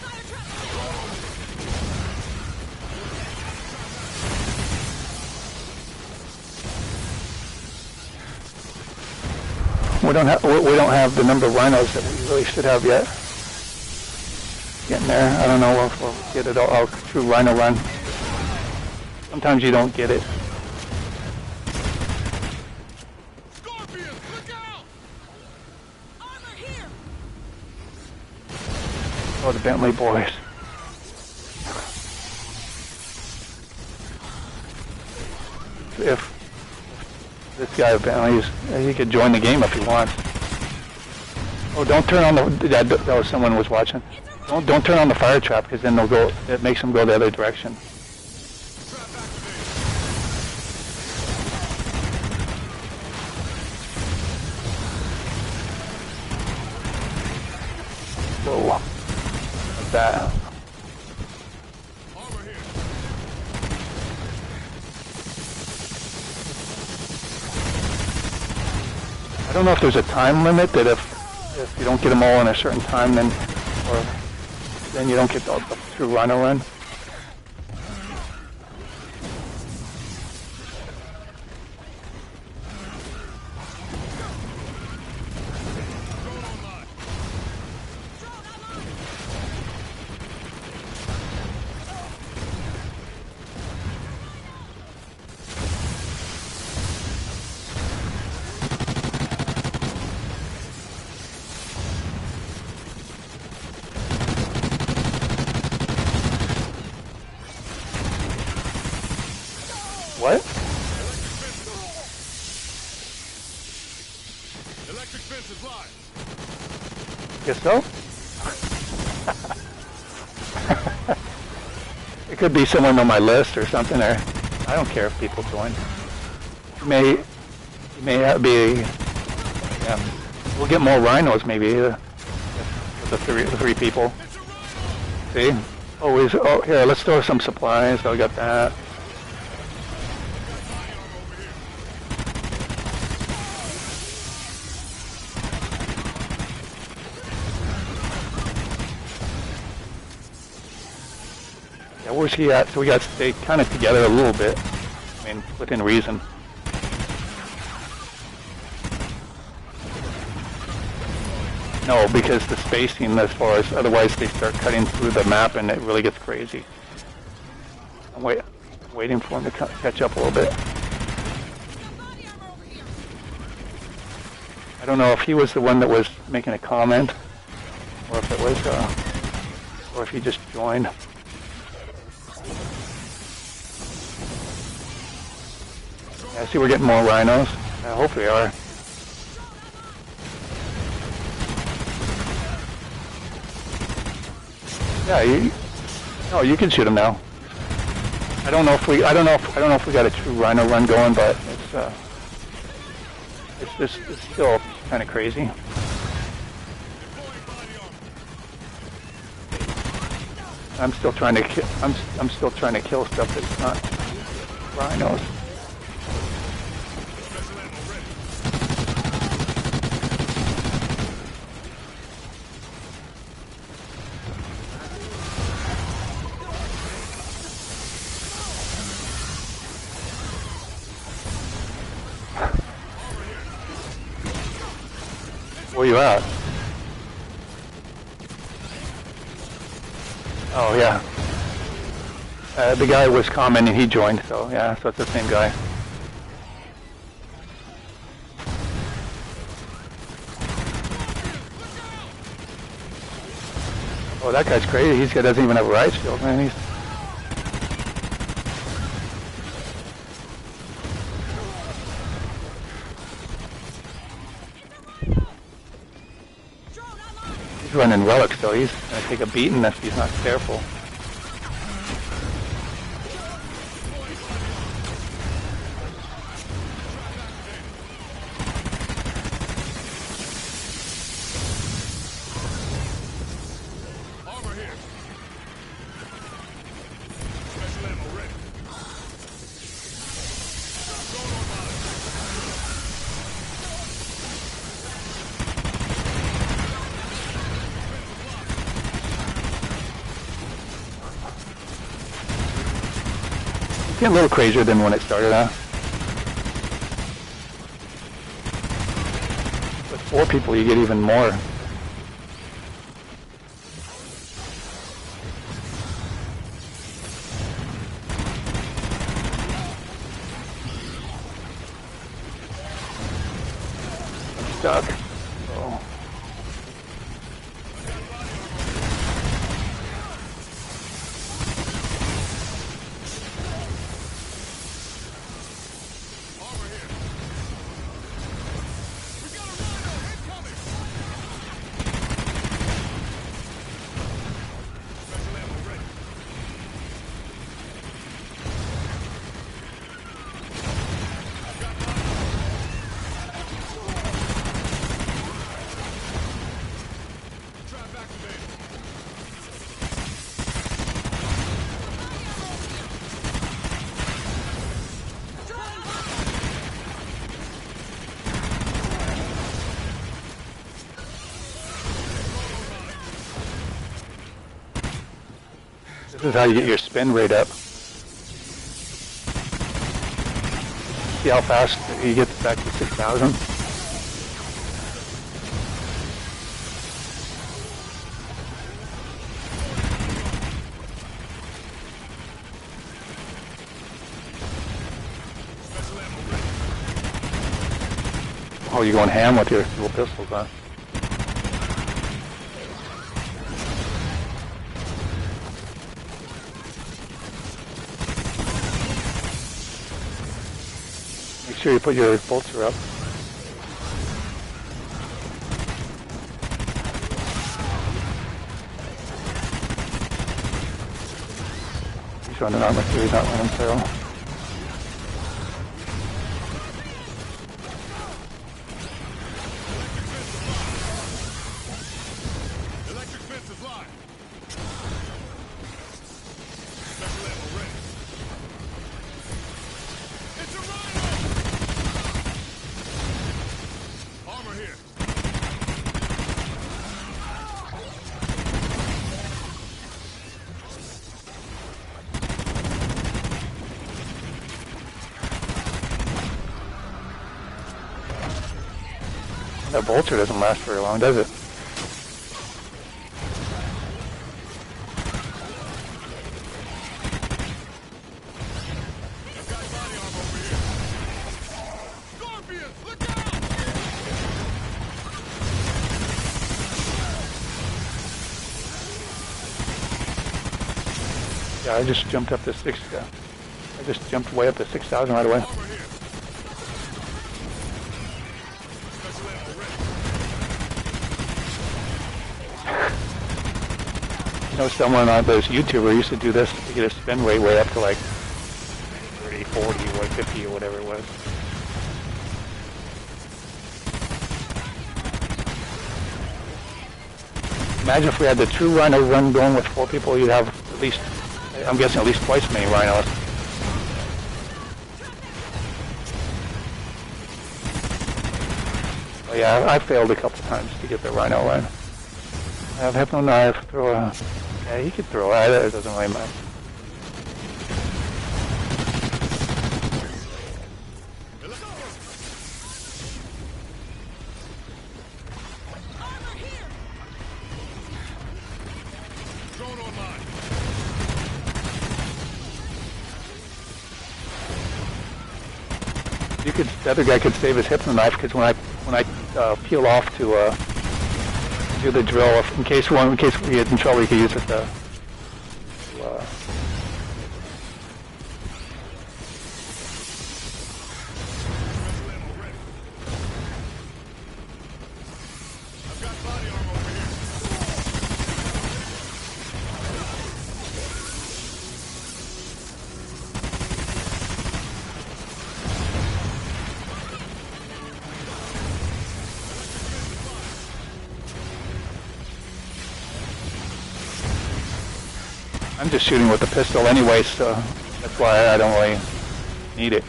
Fire trap. We don't have the number of rhinos that we really should have yet. Getting there. I don't know if we'll get it all through Rhino-Run. Sometimes you don't get it. Scorpions, look out! Armor here. Oh, the Bentley boys. If this guy Bentley's, he could join the game if he wants. Oh, don't turn on the. That was someone was watching. Don't turn on the fire trap because then they'll go. It makes them go the other direction. Whoa! Like that. I don't know if there's a time limit that if you don't get them all in a certain time, then you don't get all through Rhino-Run. What? Electric fence is live. Guess so? It could be someone on my list or something, or I don't care if people join. You may be, yeah, we'll get more rhinos maybe with the three people. See? Oh, here, let's throw some supplies. I got that. Where's he at? So we got to stay kind of together a little bit. I mean, within reason. No, because the spacing as far as, otherwise they start cutting through the map and it really gets crazy. I'm waiting for him to catch up a little bit. I don't know if he was the one that was making a comment, or if it was, or if he just joined. I see we're getting more rhinos. I hope we are. Yeah, you can shoot them now. I don't know if we got a true Rhino-Run going, but it's still kind of crazy. I'm still trying to kill stuff that's not rhinos. Where you at? Oh yeah. The guy was commenting, he joined, so yeah, so it's the same guy. Oh, that guy's crazy. He doesn't even have a riot shield, man. He's running relics, so he's going to take a beating if he's not careful. getting a little crazier than when it started, huh? With 4 people, you get even more. I'm stuck. Oh. This is how you get your spin rate up. See how fast you get back to 6,000? Oh, you're going ham with your dual pistols, huh? Make sure you put your bolter up. He's running armor too, he's not running feral. Electric fence is live. Special ammo ready. It's a Rhino! Armor here. That bolter doesn't last very long, does it? I've got body armor over here. Scorpions, look out! Yeah, I just jumped up to 6. I just jumped way up to 6,000 right away. Armor here. Special ammo ready. You know, someone on those YouTuber used to do this to get a spin rate way up to like 30, 40, or 50 or whatever it was. Imagine if we had the true Rhino-Run going with 4 people, you'd have at least, I'm guessing at least twice as many rhinos. Oh yeah, I failed a couple times to get the Rhino-Run. I have Hypno Knife, throw a... Yeah, he could throw it, it doesn't really matter. Armor here! Drone online. You could, the other guy could save his Hypno Knife because when I peel off to do the drill, in case we get in trouble, we could use it to Special ammo ready. I've got body armor over here. I'm just shooting with the pistol anyway, so that's why I don't really need it.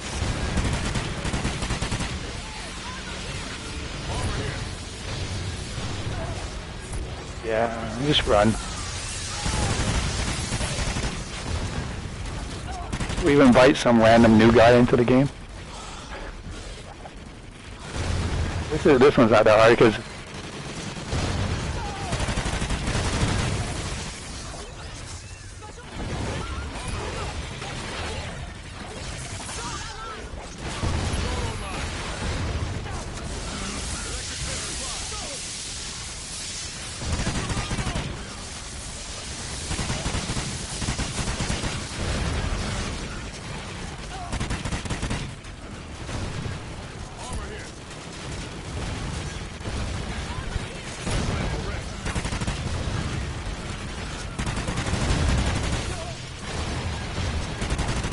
Yeah, you just run. We invite some random new guy into the game. This one's not that hard because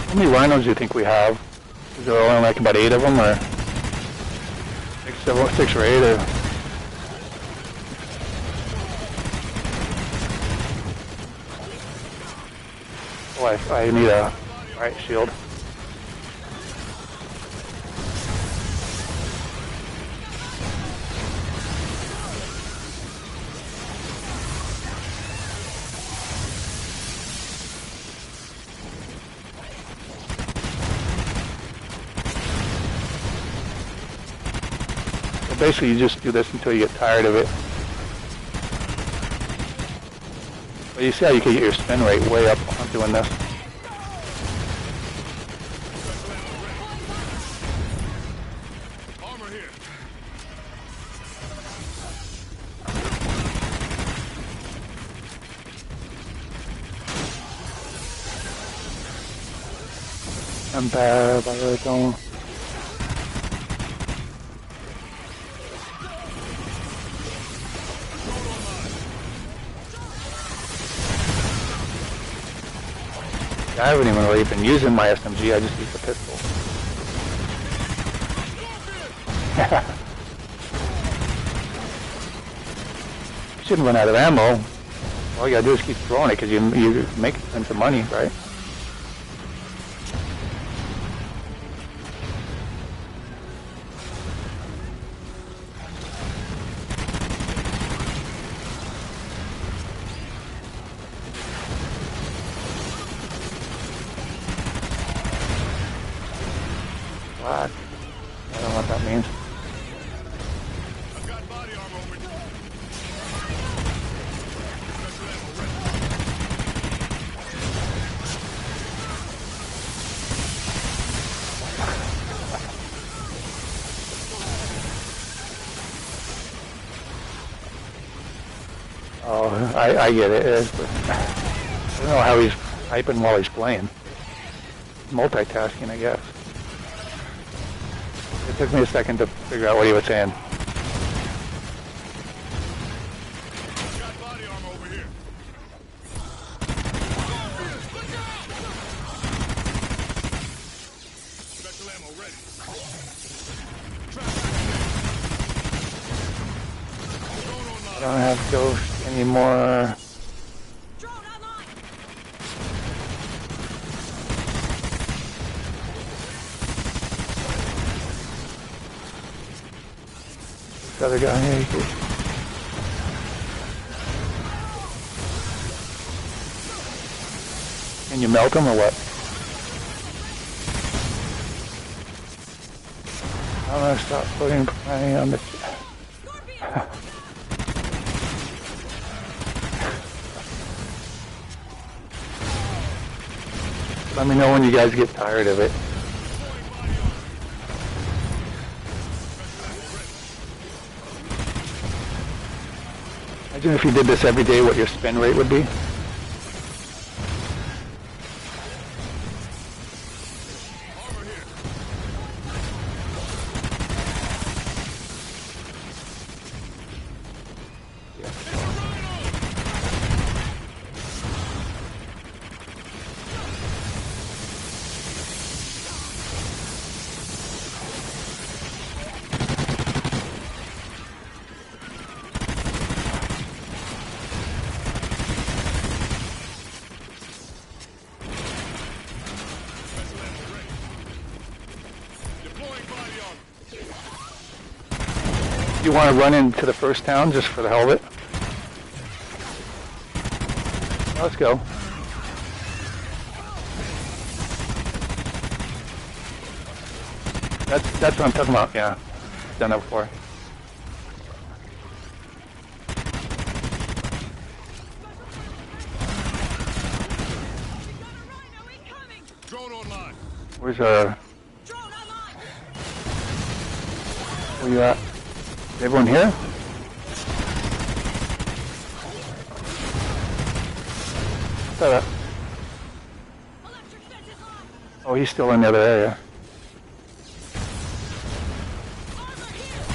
how many rhinos do you think we have? Is there only like about 8 of them, or 6 or 8? Or... Oh, I need a right shield. Basically, you just do this until you get tired of it. But you see how you can get your spin rate way up on doing this. Armor here. I'm bad, but I don't. I haven't even really been using my SMG, I just use the pistol. You shouldn't run out of ammo. All you gotta do is keep throwing it because you make some money, right? Black. I don't know what that means. I've got body armor over here. Oh, I get it. I don't know how he's typing while he's playing. Multitasking, I guess. It took me a second to figure out what he was saying. Got body armor over here. Special ammo ready. I don't have ghost anymore. Drone online. This other guy here, can you melt him or what? I'm gonna stop putting prey on the. Scorpion. Let me know when you guys get tired of it. Imagine if you did this every day, what your spin rate would be. You want to run into the first town just for the hell of it? Let's go. That's what I'm talking about. Yeah, I've done that before. Rhino incoming! Drone online. Where's Drone online! where you at? Is everyone here? That? Electric fence is on! Oh, he's still in the other area. Armor here!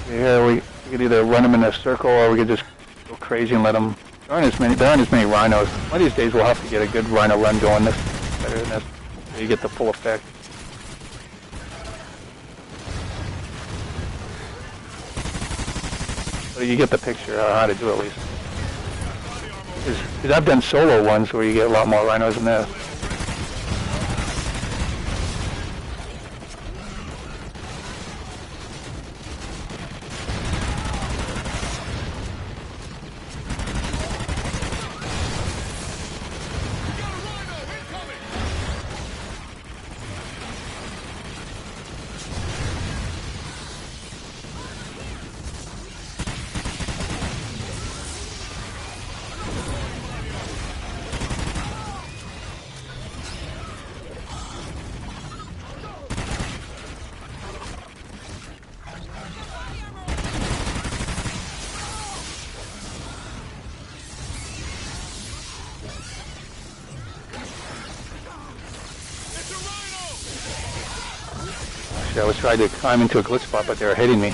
Here we could either run them in a circle or we could just go crazy and let them. There aren't as many rhinos. One of these days we'll have to get a good rhino run going. This better than this, so you get the full effect. So you get the picture of how to do it at least. Because I've done solo ones where you get a lot more rhinos than this. I was trying to climb into a glitch spot, but they were hitting me.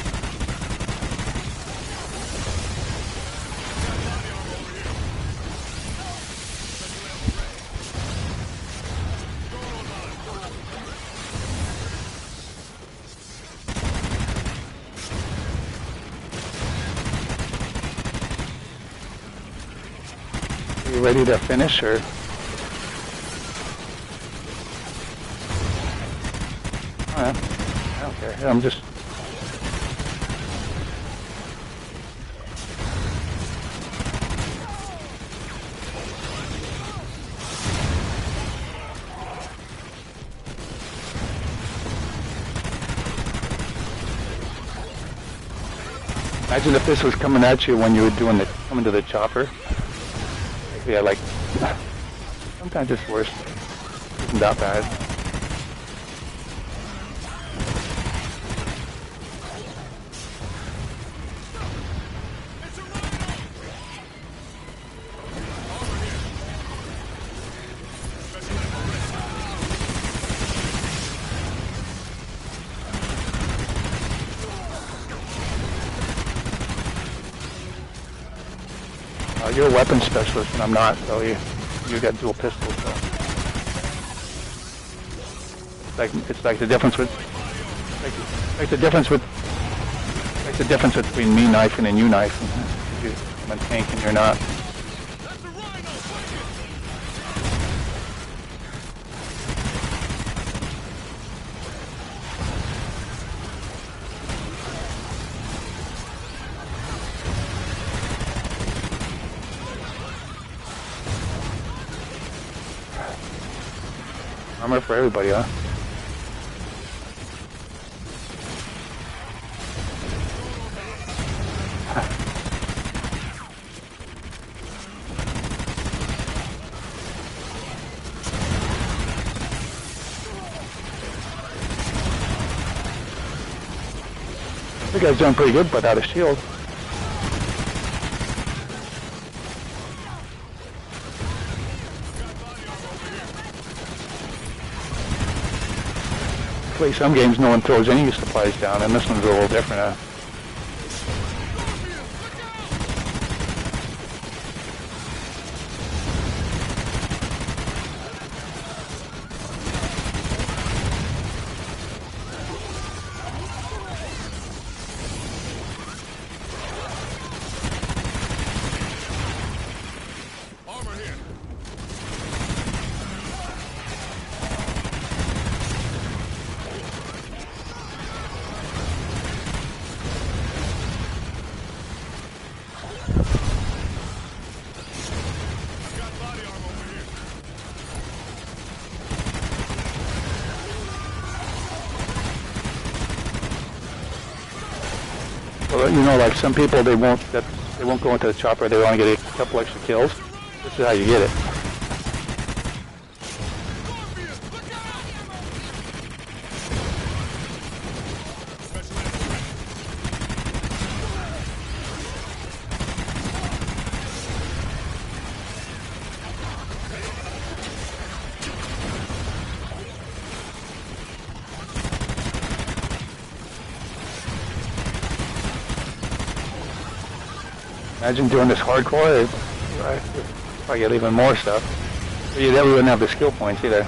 Are you ready to finish, or? I don't care. I'm just. Imagine if this was coming at you when you were doing the coming to the chopper. Yeah, like sometimes it's worse. It isn't that bad. You're a weapons specialist and I'm not, so you got dual pistols. So. It's like the difference with like the difference between me knifing and you knifing. I'm a tank and you're not. Armor for everybody, huh? The guy's doing pretty good without a shield. Some games no one throws any supplies down, and this one's a little different. Well, you know, like some people, they won't go into the chopper. They want to get a couple extra kills. This is how you get it. Imagine doing this hardcore. I get even more stuff. But yeah, then we wouldn't have the skill points either.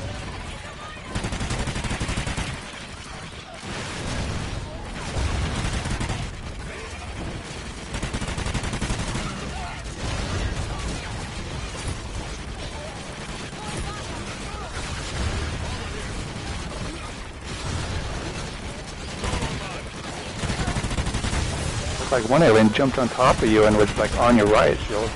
Like one alien jumped on top of you and was like on your riot shield.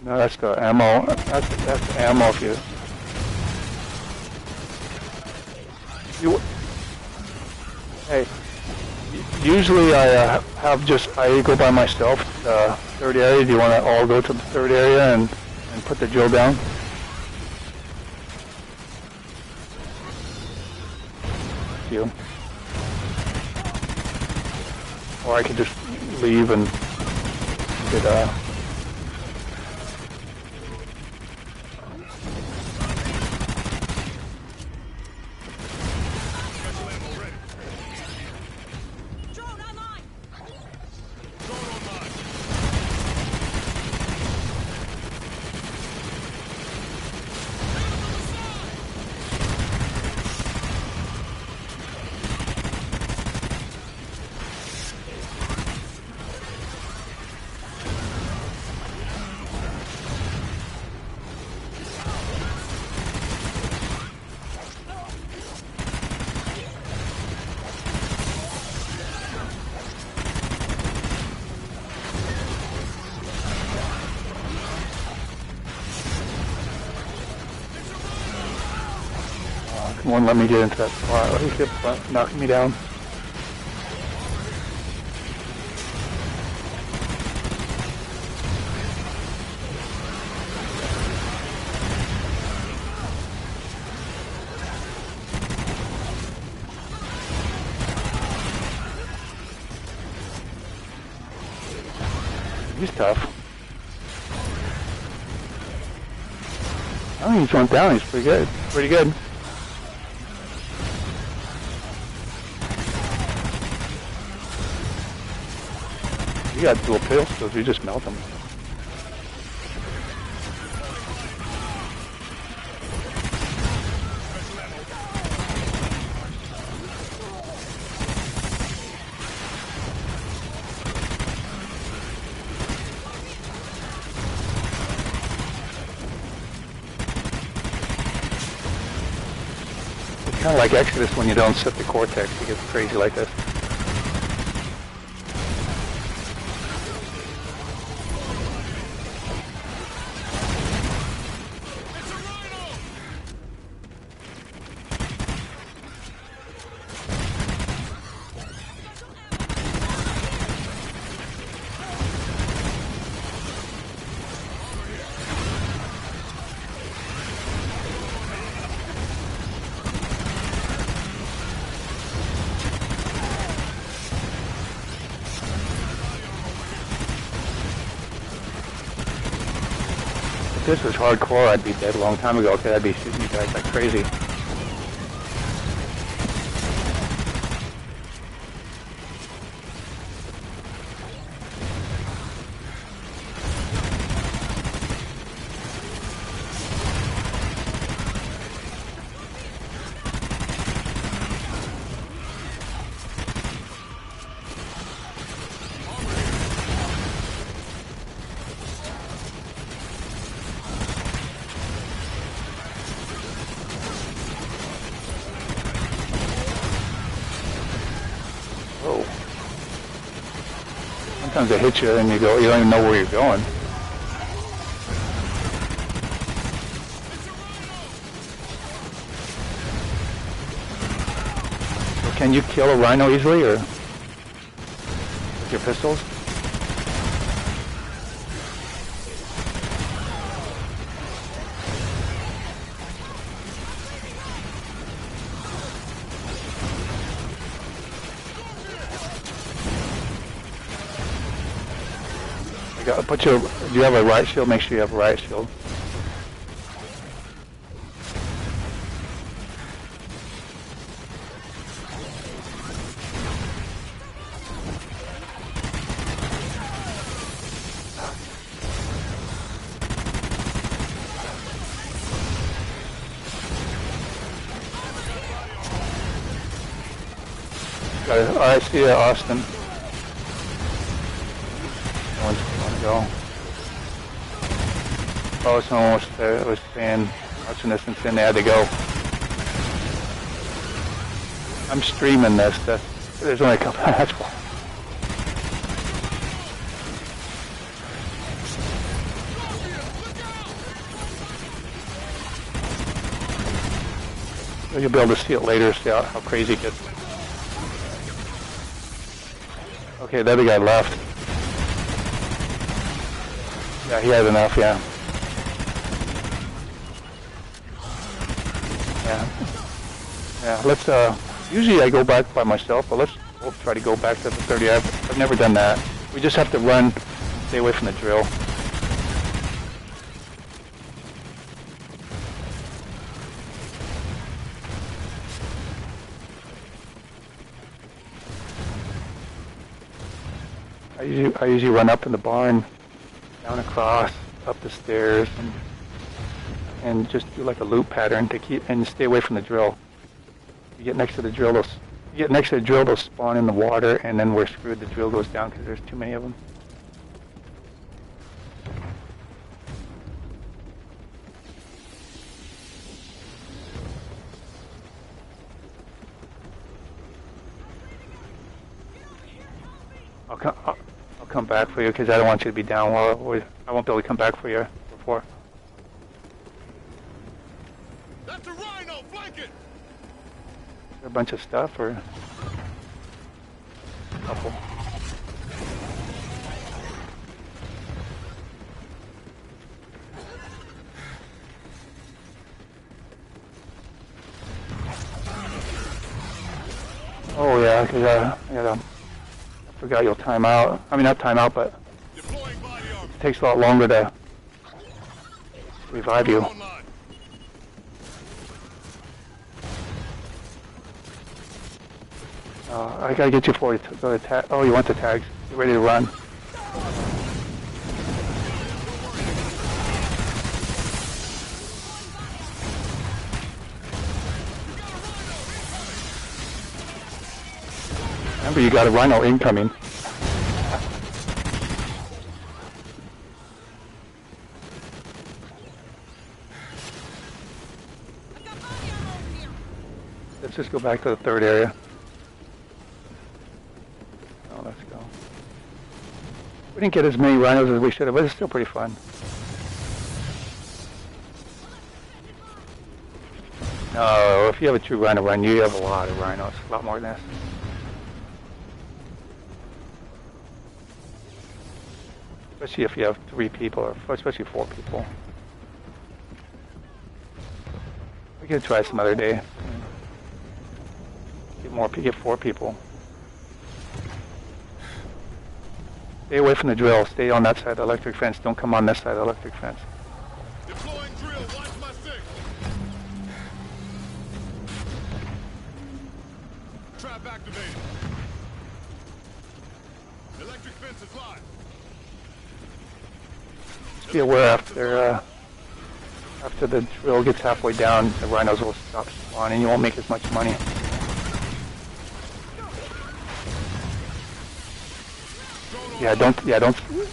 No, that's the ammo. That's the ammo for you. Hey, usually I I go by myself. Third area. Do you want to all go to the third area and put the drill down? You. Or I could just leave and get Won't let me get into that spot. He kept knocking me down. He's tough. I think he's went down. He's pretty good. Pretty good. You got dual pistols, you just melt them. It's kind of like Exodus when you don't set the cortex, it gets crazy like this. this was hardcore, I'd be dead a long time ago, because I'd be shooting you guys like crazy. Sometimes they hit you and you don't even know where you're going. So can you kill a rhino easily, or with your pistols? Do you have a riot shield? Make sure you have a riot shield. Got it. Alright, see ya, Austin. Go. Oh, it's almost there. It was saying, watching this and saying they had to go. I'm streaming this. There's only a couple. That's why. You'll be able to see it later, see how crazy it gets. Okay, the other guy left. Yeah, he had enough, yeah. Yeah, let's, usually I go back by myself, but let's both try to go back to the 30. I've never done that. We just have to run, stay away from the drill. I usually run up in the barn, down across, up the stairs, and just do like a loop pattern to keep and stay away from the drill. You get next to the drill, they'll spawn in the water, and then we're screwed. The drill goes down because there's too many of them. I'll come back for you because I don't want you to be down while I won't be able to come back for you before. That's a rhino, flank it! Is there a bunch of stuff or a couple? Oh yeah, because I forgot you'll time out. I mean, not time out, but it takes a lot longer to revive you. I gotta get you for you to go to tag. Oh, you want the tags? Get ready to run. Remember, you got a rhino incoming. Let's just go back to the third area. Oh, let's go. We didn't get as many rhinos as we should have, but it's still pretty fun. No, if you have a true rhino run, you have a lot of rhinos, a lot more than this. Especially if you have 3 people, or especially 4 people. We could try some other day. Get 4 people. Stay away from the drill. Stay on that side of the electric fence. Don't come on this side of the electric fence. Trap activated. Electric fence is live. Just be aware after the drill gets halfway down, the rhinos will stop spawning. You won't make as much money. Yeah, don't.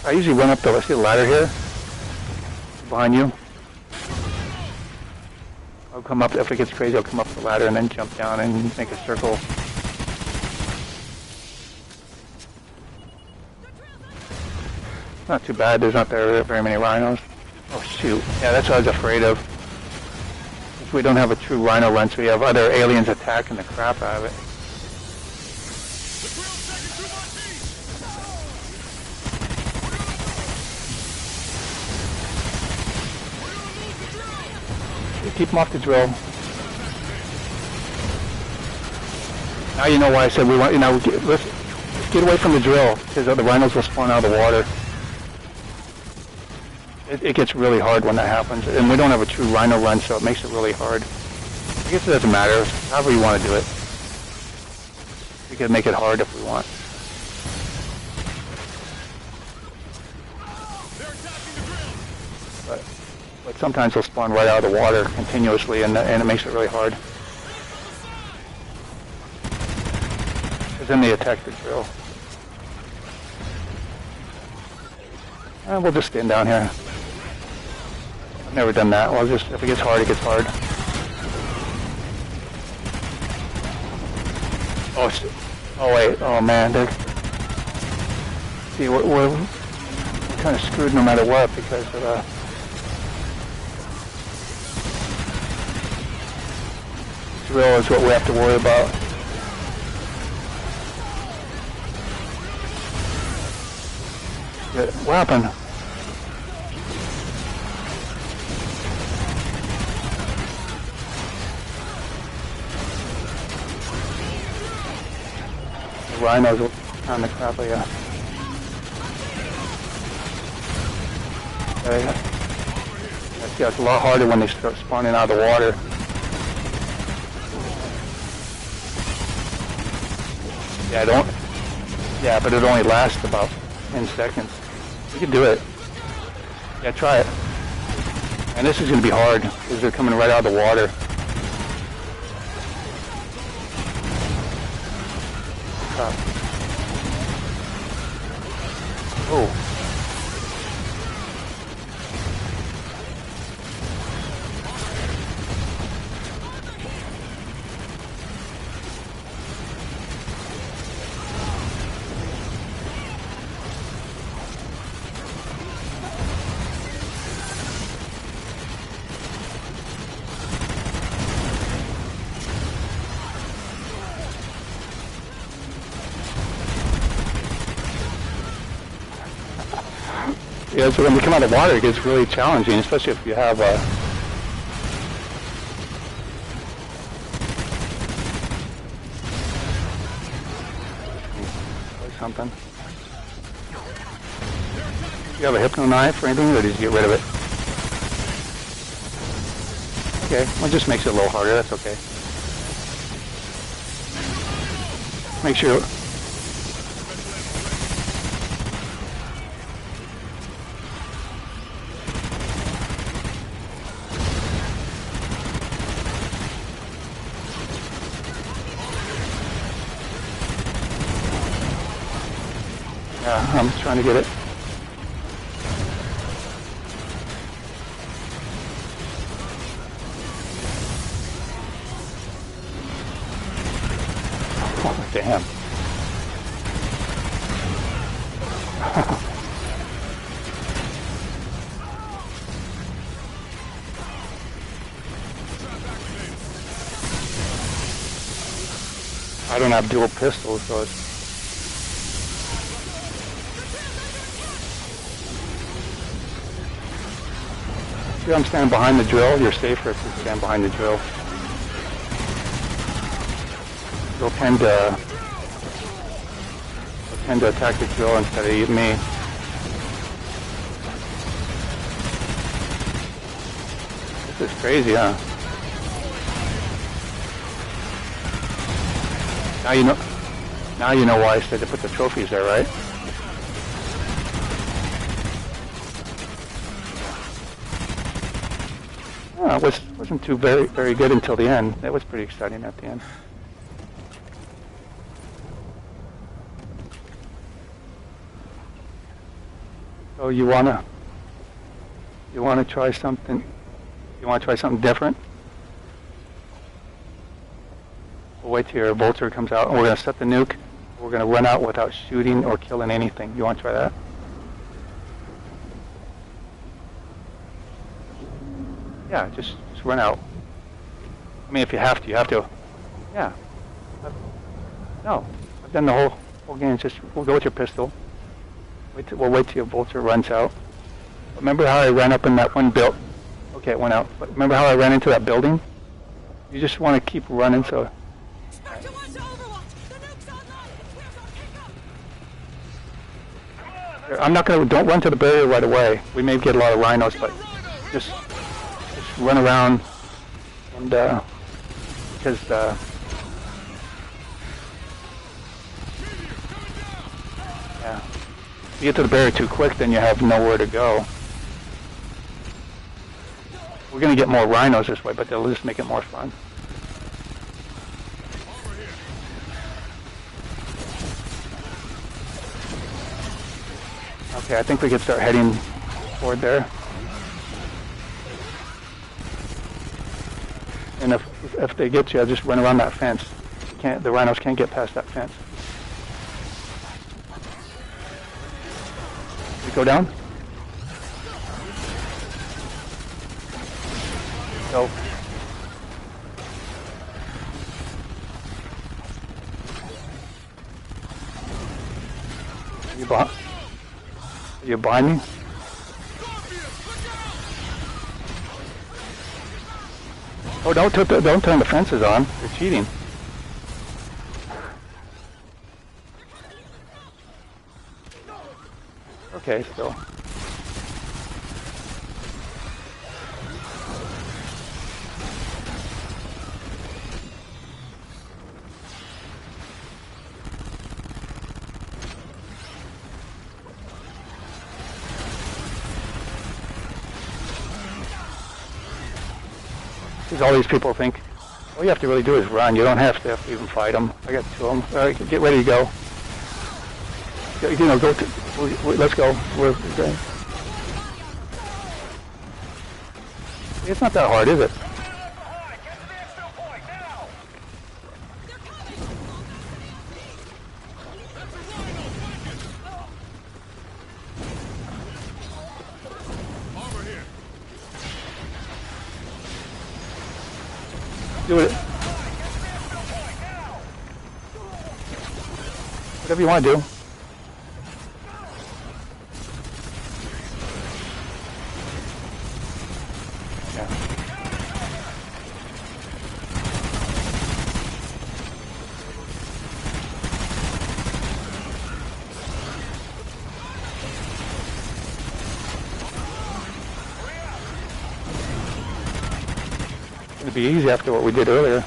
I usually run up the. See the ladder here behind you. I'll come up if it gets crazy. I'll come up the ladder and then jump down and make a circle. Not too bad. There's not very many rhinos. Oh shoot! Yeah, that's what I was afraid of. If we don't have a true Rhino-Run, so we have other aliens attacking the crap out of it. Keep them off the drill. Now you know why I said we want. You know, let's get away from the drill because the rhinos will spawn out of the water. It gets really hard when that happens, and we don't have a true Rhino-Run, so it makes it really hard. I guess it doesn't matter. However you want to do it, we can make it hard if we want. But sometimes they'll spawn right out of the water continuously, and it makes it really hard. Because then they attack the drill. We'll just stand down here. I've never done that. Well, just if it gets hard, it gets hard. Oh wait. Oh man. See, we're kind of screwed no matter what because of drill is what we have to worry about. What happened? The rhinos on the crap of you. Yeah, it's a lot harder when they start spawning out of the water. Yeah, but it only lasts about 10 seconds. You can do it. Yeah, try it. And this is going to be hard because they're coming right out of the water. Oh. Yeah, so when you come out of the water, it gets really challenging, especially if you have something. You have a hypno knife or anything, or did you get rid of it? Okay, well, it just makes it a little harder. That's okay. Make sure. Yeah, I'm trying to get it. Oh, damn. I don't have dual pistols, so it's... See, I'm standing behind the drill. You're safer if you stand behind the drill. They'll tend to attack the drill instead of eat me. This is crazy, huh? Now you know. Now you know why I said to put the trophies there, right? Oh, it wasn't too very good until the end. That was pretty exciting at the end. So you wanna try something? You wanna try something different? We'll wait till your vulture comes out, and we're gonna set the nuke. We're gonna run out without shooting or killing anything. You wanna try that? Yeah, just run out. I mean, if you have to, you have to. Yeah. No, I've done the whole game. Just we'll go with your pistol. We'll wait till your vulture runs out. Remember how I ran up in that one build? Okay, it went out. But remember how I ran into that building? You just want to keep running. So. Spectre 1 to Overwatch. The nuke's online. Where's our pickup? I'm not gonna. Don't run to the barrier right away. We may get a lot of rhinos, but just run around and because yeah, if you get to the barrier too quick, then you have nowhere to go. We're gonna get more rhinos this way, but they'll just make it more fun. Okay, I think we can start heading forward there. And if they get you, I'll just run around that fence. The rhinos can't get past that fence. We go down? Go. Are you behind me? Oh, don't turn the fences on. You're cheating. Okay, still. Because all these people think, all you have to really do is run. You don't have to even fight them. I got two of them. All right, get ready to go. You know, let's go. We're going. It's not that hard, is it? Do it. Whatever you want to do. Yeah. It'd be easy after what we did earlier.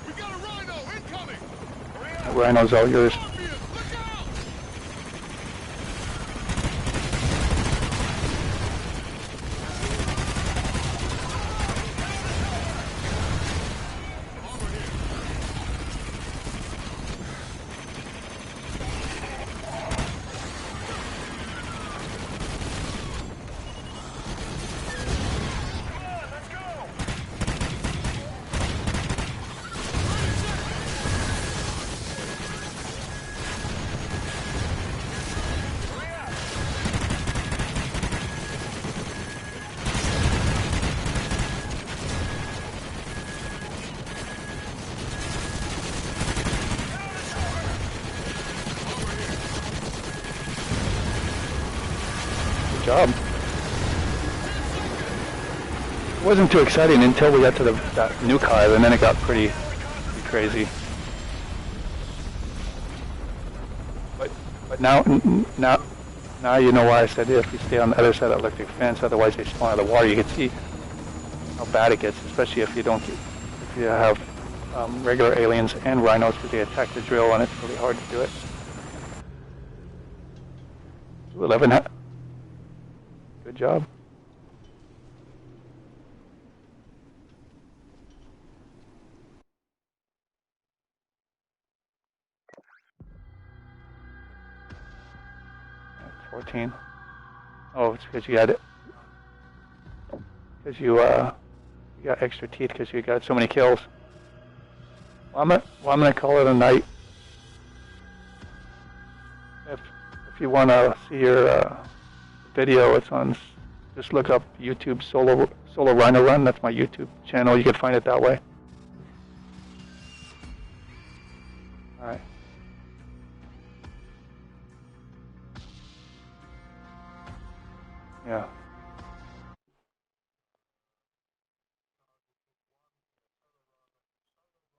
We got a Rhino incoming! That rhino's all yours. Job. It wasn't too exciting until we got to that Nuke Hive, and then it got pretty crazy. But now you know why I said if you stay on the other side of the electric fence, otherwise they spawn out of the water. You can see how bad it gets, especially if you don't get, if you have regular aliens and rhinos, because they attack the drill and it's really hard to do it. 11. Good job. At 14. Oh, it's because you had it. Because you got extra teeth because you got so many kills. Well, I'm gonna call it a night. If you want to see your video, it's on. Just look up YouTube solo Rhino-Run. That's my YouTube channel. You can find it that way. All right. Yeah.